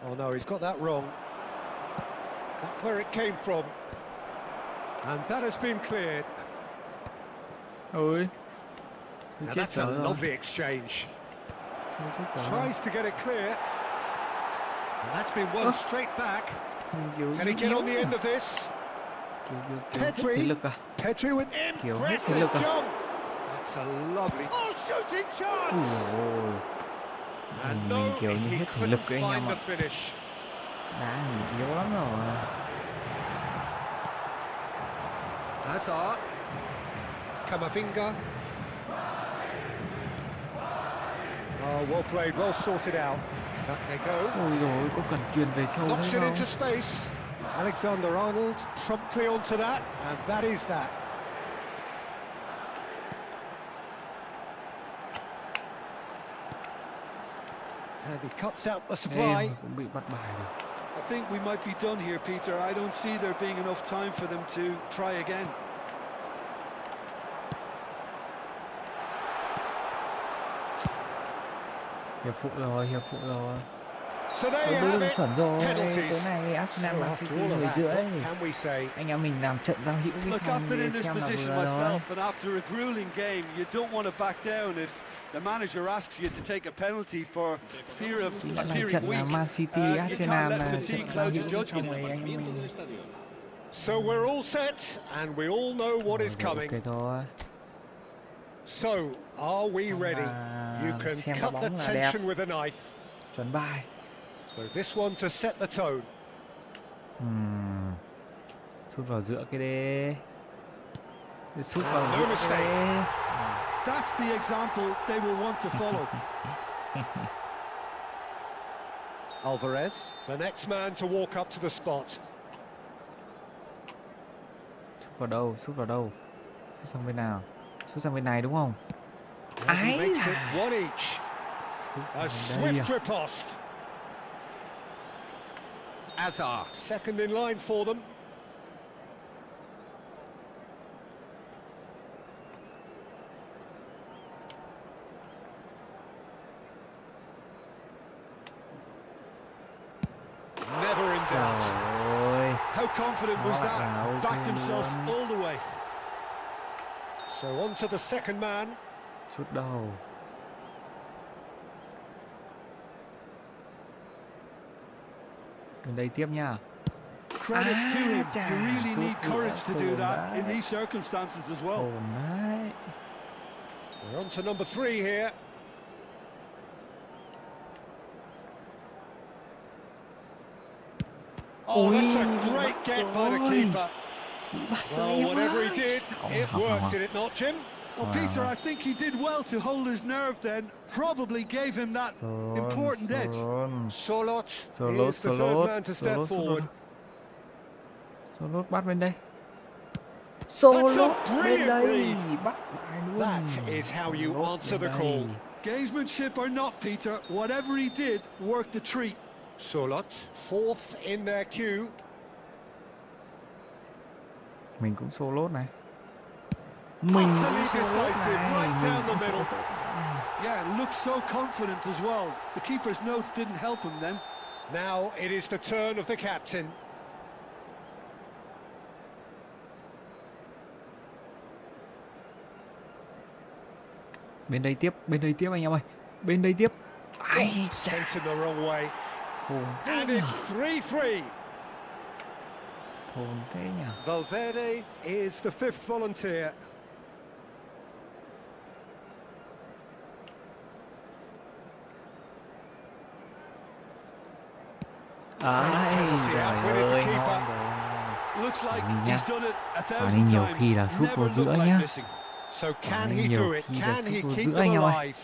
Oh no, he's got that wrong. That's where it came from. And that has been cleared. Ôi. Now that's a lovely exchange. Tries to get it clear. And that's been won straight back. Can he get on the end of this? Pedri. Pedri with impressive jump. That's a lovely... Oh, shooting chance! And no, kiểu như he hết thể couldn't lực đấy anh em find ạ. the finish. Đá mình yếu lắm rồi. Hazard. Camavinga. Oh, well played, well sorted out. Back they go. Ôi rồi có cần truyền về sâu Knocks thế it không? into space. Alexander-Arnold promptly onto that, and that is that. And he cuts out the supply. Em cũng bị bắt bài rồi. I think we might be done here, Peter. I don't see there being enough time for them to try again. Hiệp phụ rồi, hiệp phụ rồi. So there you have Đúng it. chuẩn rồi. Penalties. Tối nay Arsenal, So Man after City all of 10 that, rưỡi. what can we say? Anh em mình làm trận giao hữu với Look, Sam I've been in để this xem là position vừa rồi. myself, and after a grueling game, you don't want to back down if the manager asks you to take a penalty for fear of Trận này appearing trận là weak. Man City, You Arsenal can't let là fatigue trận giao cloud your hữu xong judgment. rồi anh em mình. So we're all set, and we all know what is coming. Ok thôi. So, are we ready? You can xem đá cut the bóng là đẹp. tension with a knife. Chuẩn bài. So this one to set the tone. Sút vào giữa cái đê. Sút vào No giữa. mistake. That's the example they will want to follow. Alvarez, the next man to walk up to the spot. Sút vào đâu? Sút vào đâu? Sút sang bên nào? Sút sang bên này đúng không? And he Ái makes it da. one each. Sút A sang đây swift à? riposte. Azar, second in line for them. Never in doubt. Rồi. How confident was Đó là that? ok Backed himself luôn. all the way. So on to the second man. Sút đầu. Bên đây tiếp nha. Credit to him. chà, You really sút need nữa, courage to do hồn that in đấy. these circumstances as well. Hồn đấy. We're on to number 3 here. Oh, that's a great get by the keeper. Well, whatever he did, it worked, did it not, Jim? Well, Peter, I think he did well to hold his nerve then. Probably gave him that important edge. Solot Solot, is the third Solot, man to step Solot, forward. Solot bắt bên đây. That's Solot a bên brilliant đây. read. Bắt lại luôn. That is how you Solot answer bên the đây. call. Gamesmanship or not, Peter, whatever he did worked the treat. Solot, fourth in their queue. Mình cũng Solot này. Mình Utterly cũng Solot decisive, này. right down the middle. Yeah, looked so confident as well. The keeper's notes didn't help him then. Now it is the turn of the captain. Bên đây tiếp anh em ơi. Bên đây tiếp. Ai chà, Sent in the wrong way. khôn thế And nhỉ. it's 3-3. Khôn thế nhỉ. Valverde is the fifth volunteer. Ai trời ơi, ngon rồi. Looks like Nhìn he's nhá. done it a Quả thousand này nhiều times. khi là sút Never vào giữa looked like nhá. missing. So can này he nhiều do it? khi là Can sút he vào keep giữa them anh em ơi. alive?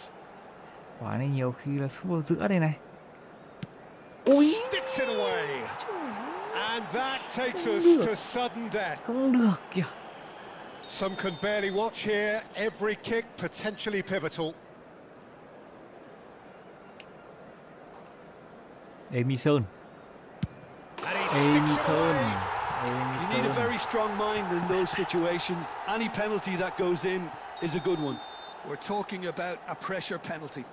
Quả này nhiều khi là sút vào giữa đây này. Ui, Sticks it away. And that takes us to sudden death. không được kìa. Some can barely watch here. Every kick potentially pivotal. Emerson. And he sticks it Emerson. away. You need a very strong mind in those situations. Any penalty that goes in is a good one. We're talking about a pressure penalty.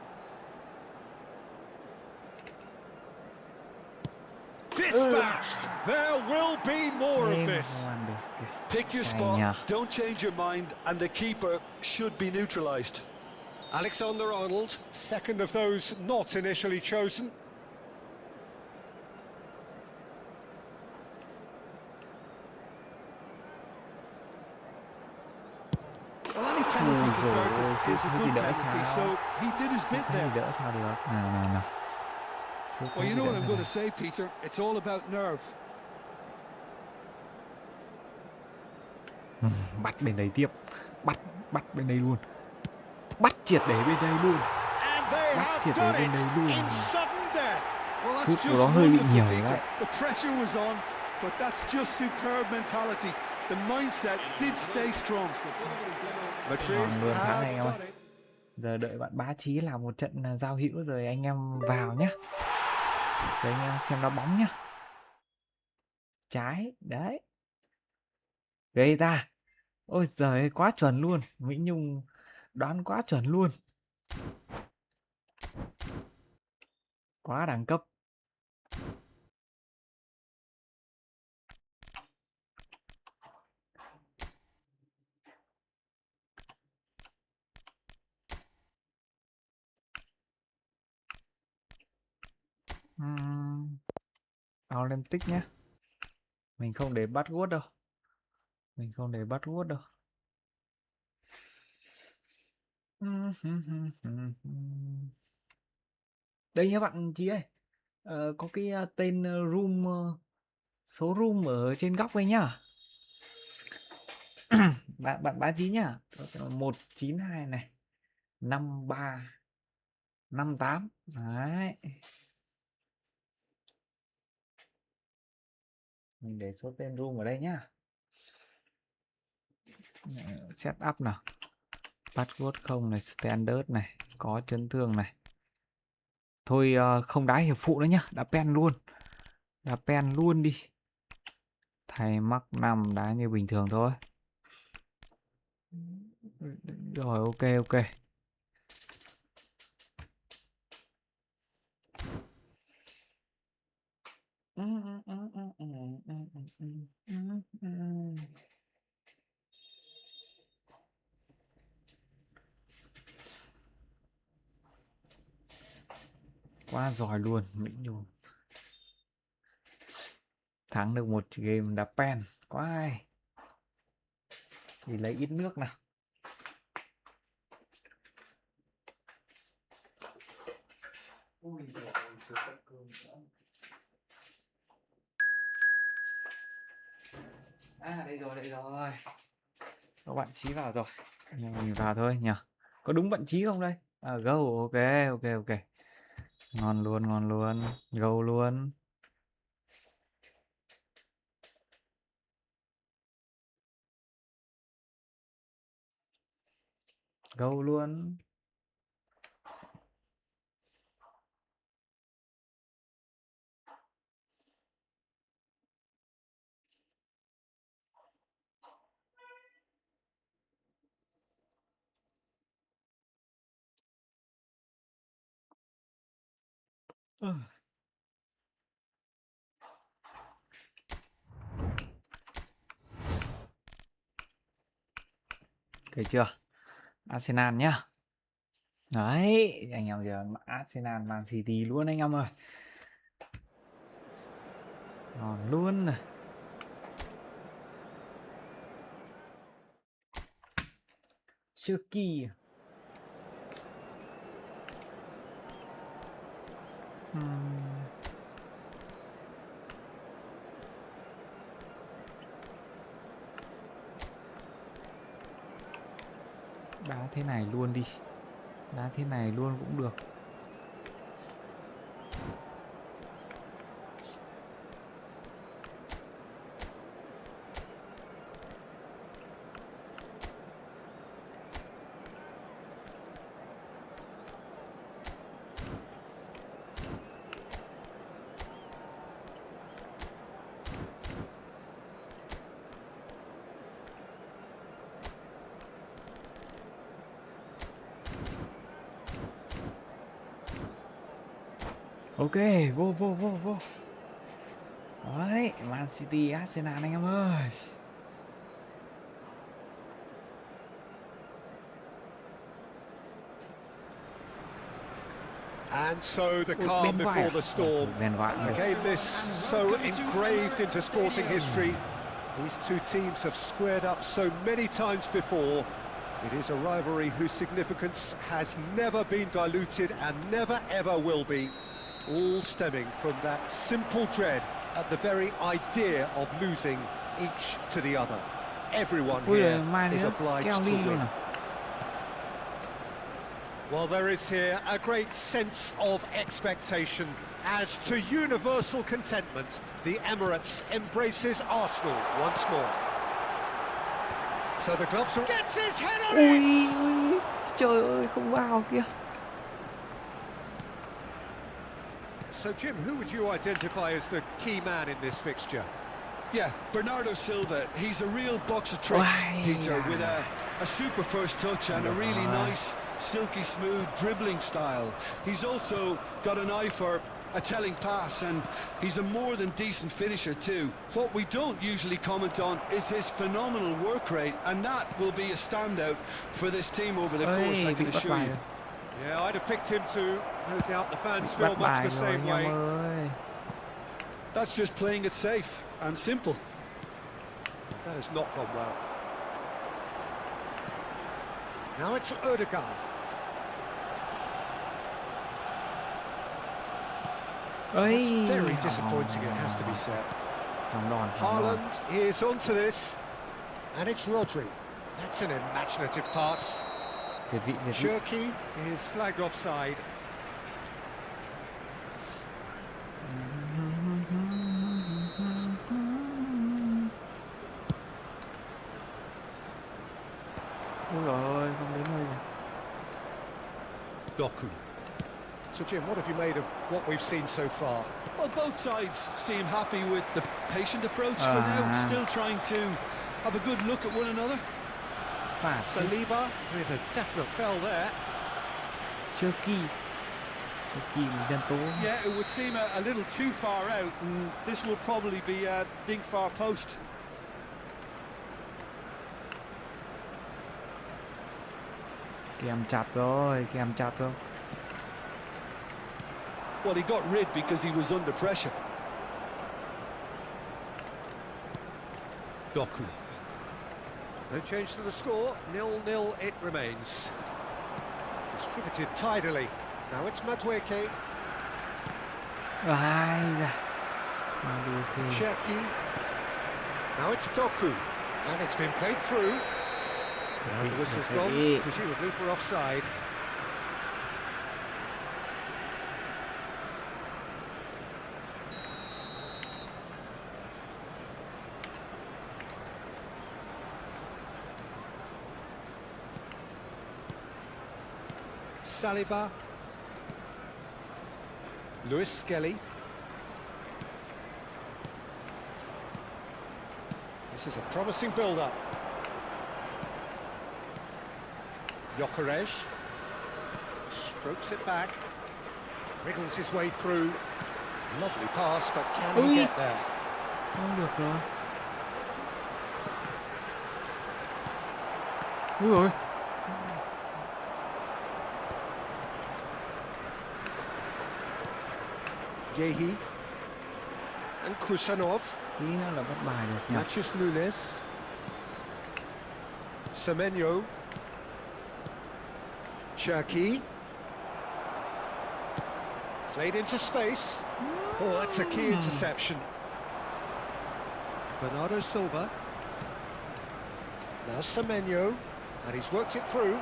Dispatched. There will be more of Em this. không ăn được kìa. Pick your Hay spot, nhờ. don't change your mind, and the keeper should be neutralised. Alexander-Arnold, second of those not initially chosen. Well, any penalty Ôi giời ơi, converted is a sút thế thì good đỡ penalty, sao. so he did his Sút bit thế thì there. đỡ sao được. Nào. Sút thế Well, you thì know đỡ what I'm sao going nào. to say, Peter. It's all about nerve. Bắt bên đấy tiếp. Bắt bên đây luôn. Bắt triệt để bên đây luôn. And they Bắt have triệt để done bên đấy it luôn. in sudden death. Well, Sút that's của just nó hơi bị wonderful, nhiều Peter. đấy. The pressure was on, but that's just superb mentality. The mindset did stay strong. Madrid Ngon luôn, thắng have này em ơi. done it. Giờ đợi bạn Bá Chí làm một trận giao hữu rồi anh em vào nhá. Rồi anh em xem đá bóng nhá. Trái, đấy. Ghê ta. Ôi giời ơi, quá chuẩn luôn. Mỹ Nhung đoán quá chuẩn luôn. Quá đẳng cấp. Ao lên tích nhá. Mình không để bắt guốt đâu. Đây nhá bạn Chí ơi. Có cái tên room số room ở trên góc đây nhá. Bạn báo chí nhá. 192 này, 53 58. Đấy. Mình để số tên room ở đây nhá. Set up nào. Password không này, standard này, có chấn thương này. Thôi không đá hiệp phụ nữa nhá, đá pen luôn. Đá pen luôn đi. Thay mắc 5 đá như bình thường thôi. Rồi ok. Quá giỏi luôn, Mỹ Nhung. Thắng được một game đá pen, quá hay. Thì lấy ít nước nào. Đây rồi. Có bạn Chí vào rồi. Mình vào thôi nhỉ. Có đúng bạn Chí không đây? Go, ok. Ngon luôn. Go luôn. Go luôn. Thấy chưa? Arsenal nhá. Đấy, anh em giờ Arsenal Man City luôn anh em ơi. Ngon luôn này. Chucky. Đá thế này luôn đi. Đá thế này luôn cũng được. Ok, vô. Đấy, Man City, Arsenal anh em ơi. And so the calm before the storm. A game this so engraved into sporting history. These two teams have squared up so many times before. It is a rivalry whose significance has never been diluted and never ever will be. All stemming from that simple dread at the very idea of losing each to the other. Everyone here is obliged to win. Well, there is here a great sense of expectation as to universal contentment. The Emirates embraces Arsenal once more. So the gloves gets his head on it. Ui, trời ơi, không vào kìa. So Jim, who would you identify as the key man in this fixture? Yeah, Bernardo Silva. He's a real box of tricks, Peter, with a super first touch and a really nice, silky smooth dribbling style. He's also got an eye for a telling pass, and he's a more than decent finisher too. What we don't usually comment on is his phenomenal work rate, and that will be a standout for this team over the course, I can assure you. Yeah, I'd have picked him too. No doubt the fans feel much the same way. That's just playing it safe and simple. That has not gone well. Now it's Ødegaard. That's very disappointing, it has to be said. Haaland is onto this, and it's Rodri. That's an imaginative pass. Việt vị. Shirky is flagged offside. Ôi trời ơi, không đến nơi rồi. Doku. So Jim, what have you made of what we've seen so far? Well, both sides seem happy with the patient approach for now, still trying to have a good look at one another. Saliba with a definite foul there. Turkey mình đen tố. Yeah, it would seem a little too far out, and this will probably be a dink far post. Kèm chặt rồi. Well, he got rid because he was under pressure. Doku. No change to the score, 0-0 it remains. Distributed tidily. Now it's Madueke. Ai da. Madueke. Cherki. Now it's Doku. And it's been played through. And the whistle's gone, presumably for offside. Saliba. Lewis Skelly. This is a promising build-up. Gyökeres strokes it back, wriggles his way through. Lovely pass, but can he get there? Không được rồi. Ui rồi. Yehi and Kusanov. Tí nữa là bắt bài được nhỉ. Matthews Nunes. Semenyo. Cherki. Played into space. Oh, that's a key interception. Bernardo Silva. Now Semenyo. And he's worked it through.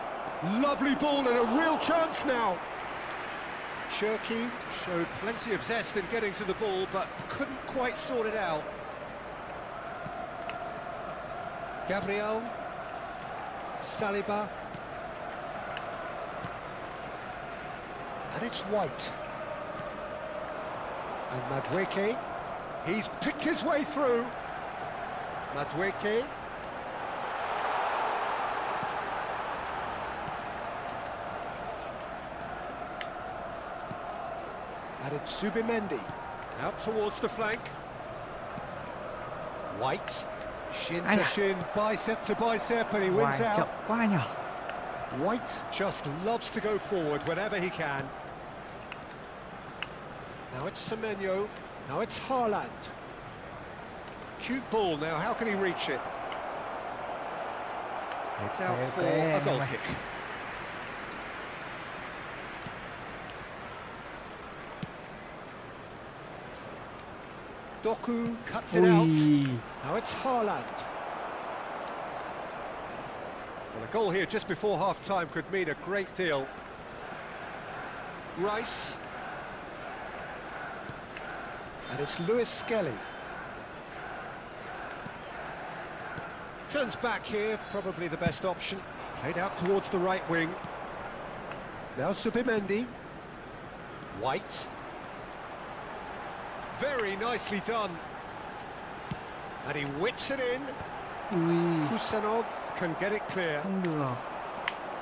Lovely ball and a real chance now. Cherki showed plenty of zest in getting to the ball, but couldn't quite sort it out. Gabriel. Saliba. And it's White. And Madueke. He's picked his way through. Madueke. And it's Subimendi. Out towards the flank. White. Shin to shin, bicep to bicep, and he wins out. Quá nhỉ. White just loves to go forward whenever he can. Now it's Semenyo. Now it's Haaland. Cute ball now, how can he reach it? It's out for a goal kick. Doku cuts it out. Now it's Haaland. Well, a goal here just before half-time could mean a great deal. Rice. And it's Lewis Skelly. Turns back here, probably the best option. Played out towards the right wing. Now Subimendi. White. Very nicely done. And he whips it in. Kusanov can get it clear. Không được.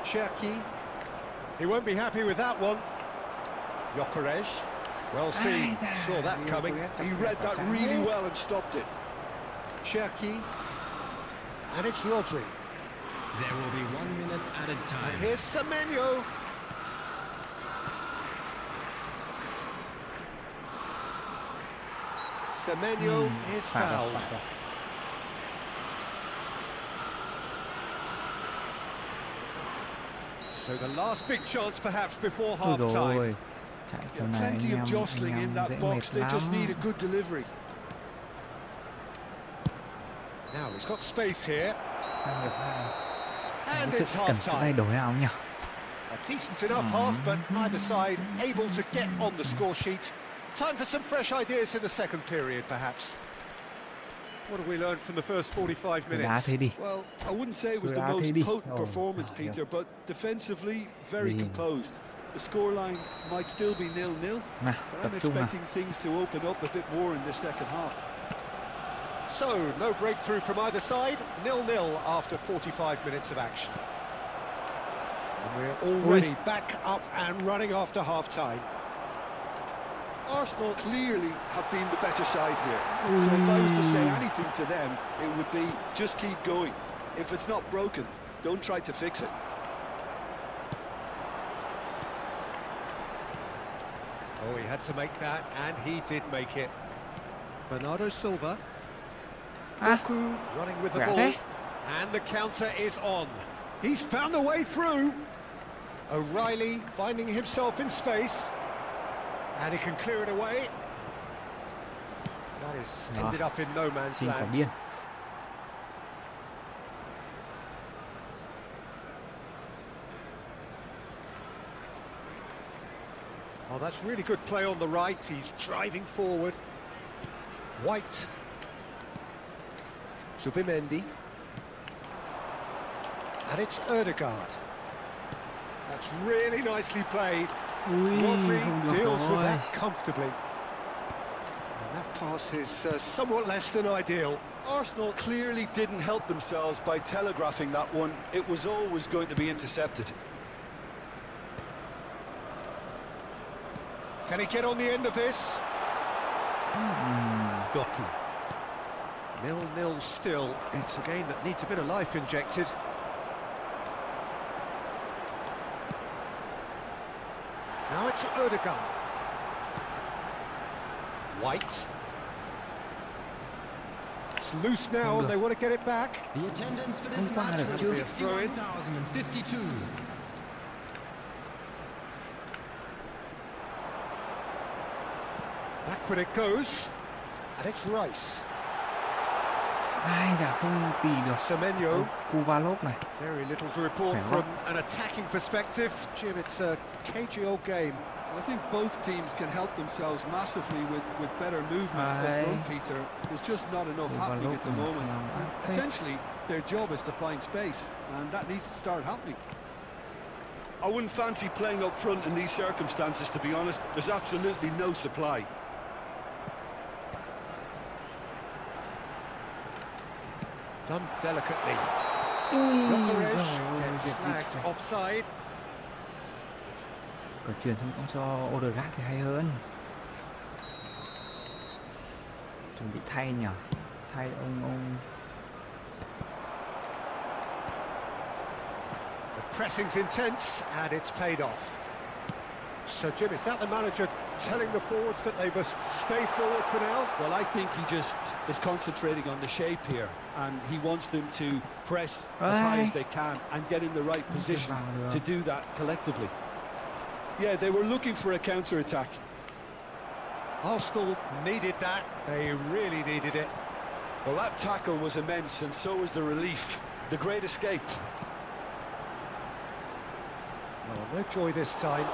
Cherki. He won't be happy with that one. Gyökeres. Well seen. Saw that coming. He read that really well and stopped it. Cherki. And it's Rodri. There will be 1 minute added time. And here's Semenyo. Semenyo is fouled. So the last big chance perhaps before half-time. Plenty of jostling in that box, they just need a good delivery. Now he's got space here. And Sự it's cần sự thay half-time. đổi nào nhỉ? A decent enough half, but either side able to get on the score sheet. Time for some fresh ideas in the second period, perhaps. What have we learned from the first 45 Đá minutes? thế đi. Well, I wouldn't say it was Cứ the đá thế most đi. potent Ôi performance, giời Peter, but defensively very Đi. composed. The scoreline might still be 0-0, Nào, but tập I'm trung nào. expecting things to open up a bit more in this second half. So, no breakthrough from either side, 0-0 after 45 minutes of action. And we're already back up and running after half-time. Arsenal clearly have been the better side here. So if I was to say anything to them, it would be just keep going. If it's not broken, don't try to fix it. Oh, he had to make that, and he did make it. Bernardo Silva. Doku running with the khỏe ball. thế. And the counter is on. He's found the way through. O'Reilly finding himself in space. And he can clear it away. That is ended up in no man's Xin quả land. điên. Oh, that's really good play on the right. He's driving forward. White. Zubimendi. And it's Ødegaard. That's really nicely played. Ui, Rodri không được deals with rồi. that comfortably. And that pass is somewhat less than ideal. Arsenal clearly didn't help themselves by telegraphing that one. It was always going to be intercepted. Can he get on the end of this? Doku. 0-0 still. It's a game that needs a bit of life injected. Now it's Ødegaard. White. It's loose now and they want to get it back. The attendance for this Không qua match được was chứ. Be a throw-in. 61,052. Backward it goes. And it's Rice. Ai da không tì được. Semenyo. Kuvalov này. Very little to report Khỏe from quá. an attacking perspective. Jim, it's a cagey old game. I think both teams can help themselves massively with better movement up Aye. front, Peter. There's just not enough happening at the Overlook moment. now. And Okay. essentially, their job is to find space, and that needs to start happening. I wouldn't fancy playing up front in these circumstances, to be honest. There's absolutely no supply. Done delicately. Ui Jokeres giời gets ơi, flagged offside. Còn chuyển cho Odegaard thì hay hơn. Chuẩn bị thay nhỉ? Thay ông The pressing's intense and it's paid off. So Jim, is that the manager telling the forwards that they must stay forward for now? Well, I think he just is concentrating on the shape here, and he wants them to press as high as they can and get in the right position to do that collectively. Yeah, they were looking for a counter-attack. Arsenal needed that. They really needed it. Well, that tackle was immense, and so was the relief. The great escape. Oh, no joy this time.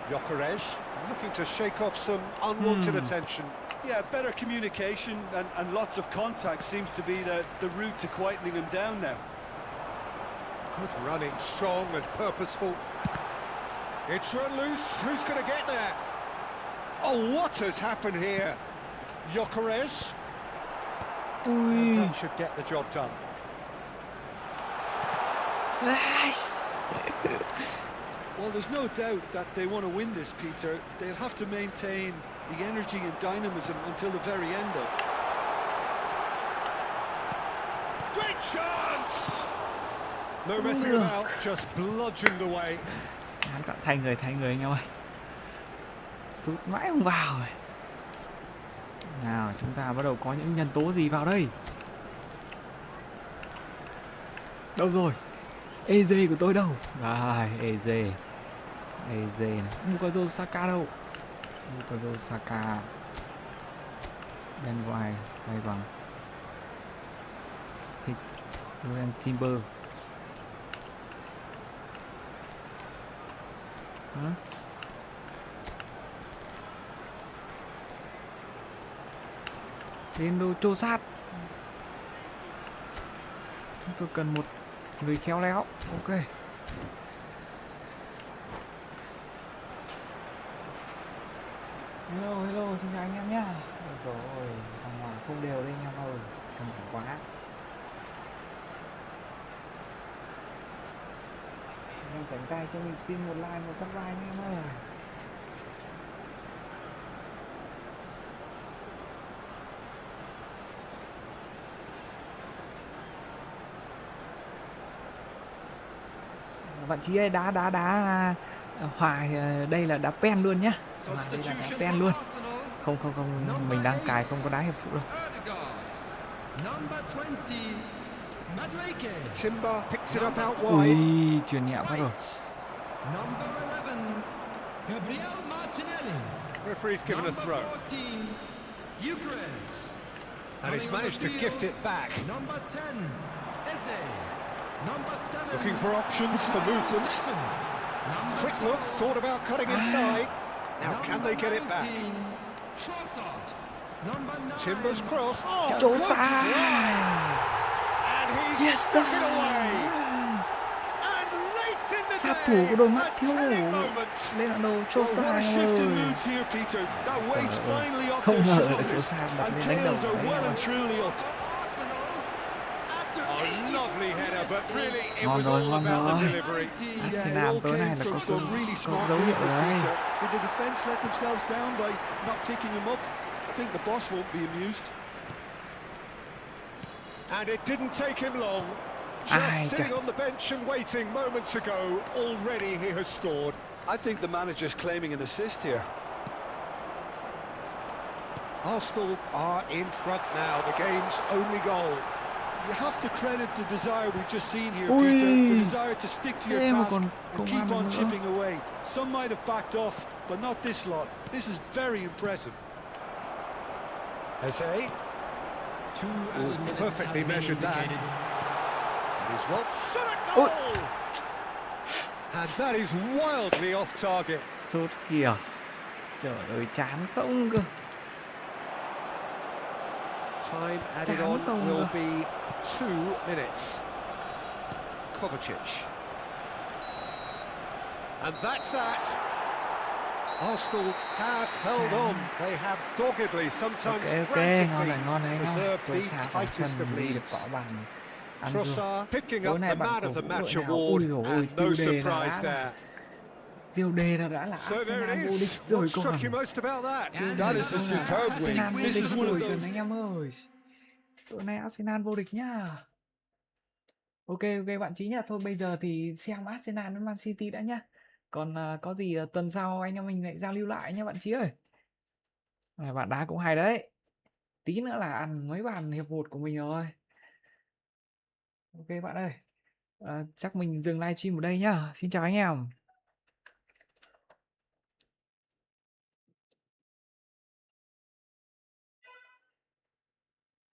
Jokeres looking to shake off some unwanted attention. Yeah, better communication and lots of contact seems to be the route to quietening them down now. Good running, strong and purposeful. It's run loose. Who's going to get there? Oh, what has happened here? Jokeres. Ui. That should get the job done. Nice. Well, there's no doubt that they want to win this, Peter. They'll have to maintain the energy and dynamism until the very end, though. Great chance! No messing about, just bludgeoned away. Các bạn thay người anh em ơi. Sút mãi không vào rồi. Nào chúng ta bắt đầu có những nhân tố gì vào đây. Đâu rồi? EZ của tôi đâu? Rồi, EZ này. Bukayo Saka đâu? Bukayo Saka. Ben White hay bằng Ryan Timber. Lindo trô sát. Chúng tôi cần một người khéo léo. Ok. Hello, xin chào anh em nhá. Rồi, thằng Hòa không đều đây anh em ơi. Căng thẳng quá. Anh em tránh tay cho mình xin một like, một subscribe anh em ơi. Bạn Chí ơi, đá Hòa đây là đá pen luôn nhá. Hòa đây là đá pen luôn. Không, mình đang cài không có đá hiệp phụ đâu. Timber picks it up out Ui, wide. chuyền nhẹ quá rồi. Referee's given a throw. And he's managed to gift it back. Looking for options for movement. Quick look, thought about cutting inside. Now can they get it back? Timber's cross. Oh, Chỗ good xa. play. And he's Yes, stuck it sir. away. And late in the Sát day, thủ của đội mắt a thiếu telling hụt. moment. Leonardo chỗ Well, xa what a anh shift in ơi. moods here, Peter. That weight's finally off Không their ngờ là chỗ shoulders, xa đặt and lên đánh đầu tails are đấy well em and ơi. truly up. A lovely header, but really it Ngon was rồi, all ngon about the rồi. delivery. Yeah, it Arsenal all tối nay came là from có some really smart dấu hiệu movement, rồi đấy. Peter. Did the defence let themselves down by not picking him up? I think the boss won't be amused. And it didn't take him long. Ai Just chà. sitting on the bench and waiting moments ago, already he has scored. I think the manager's claiming an assist here. Arsenal are in front now, the game's only goal. You have to credit the desire we've just seen here, Ui. Peter. The desire to stick to your Thế mà task còn and công keep an on nữa. chipping away. Some might have backed off, but not this lot. This is very impressive. Eze. Perfectly measured that. And he's well shot a goal! And that is wildly off target. Sốt kìa. Trời ơi, chán không cơ. Time added Chán on không will cơ. be 2 minutes. Kovacic. And that's that. Arsenal have held on. They have doggedly, sometimes Ok, ngon frantically này. preserved Tôi the xa khỏi tightest sân of đi được leads. bỏ bàn. Ăn vừa. Trossard picking Tối up nay the bạn man cổ of the vũ match đội nào? award, Ui dồi ôi, and no tiêu đề là surprise đã there. Tiêu đề là đã là So there Arsenal it vô địch is. rồi What còn. struck you most about that? That is a superb win. Arsenal vô This địch is one of rồi those. cần anh em ơi. Tối nay Arsenal vô địch nhá. Ok bạn Chí nhá. Thôi bây giờ thì xem Arsenal với Man City đã nhá. Còn có gì tuần sau anh em mình lại giao lưu lại nhá bạn Chí ơi. Bạn đá cũng hay đấy. Tí nữa là ăn mấy bàn hiệp một của mình rồi. Ok bạn ơi. Chắc mình dừng livestream ở đây nhá. Xin chào anh em.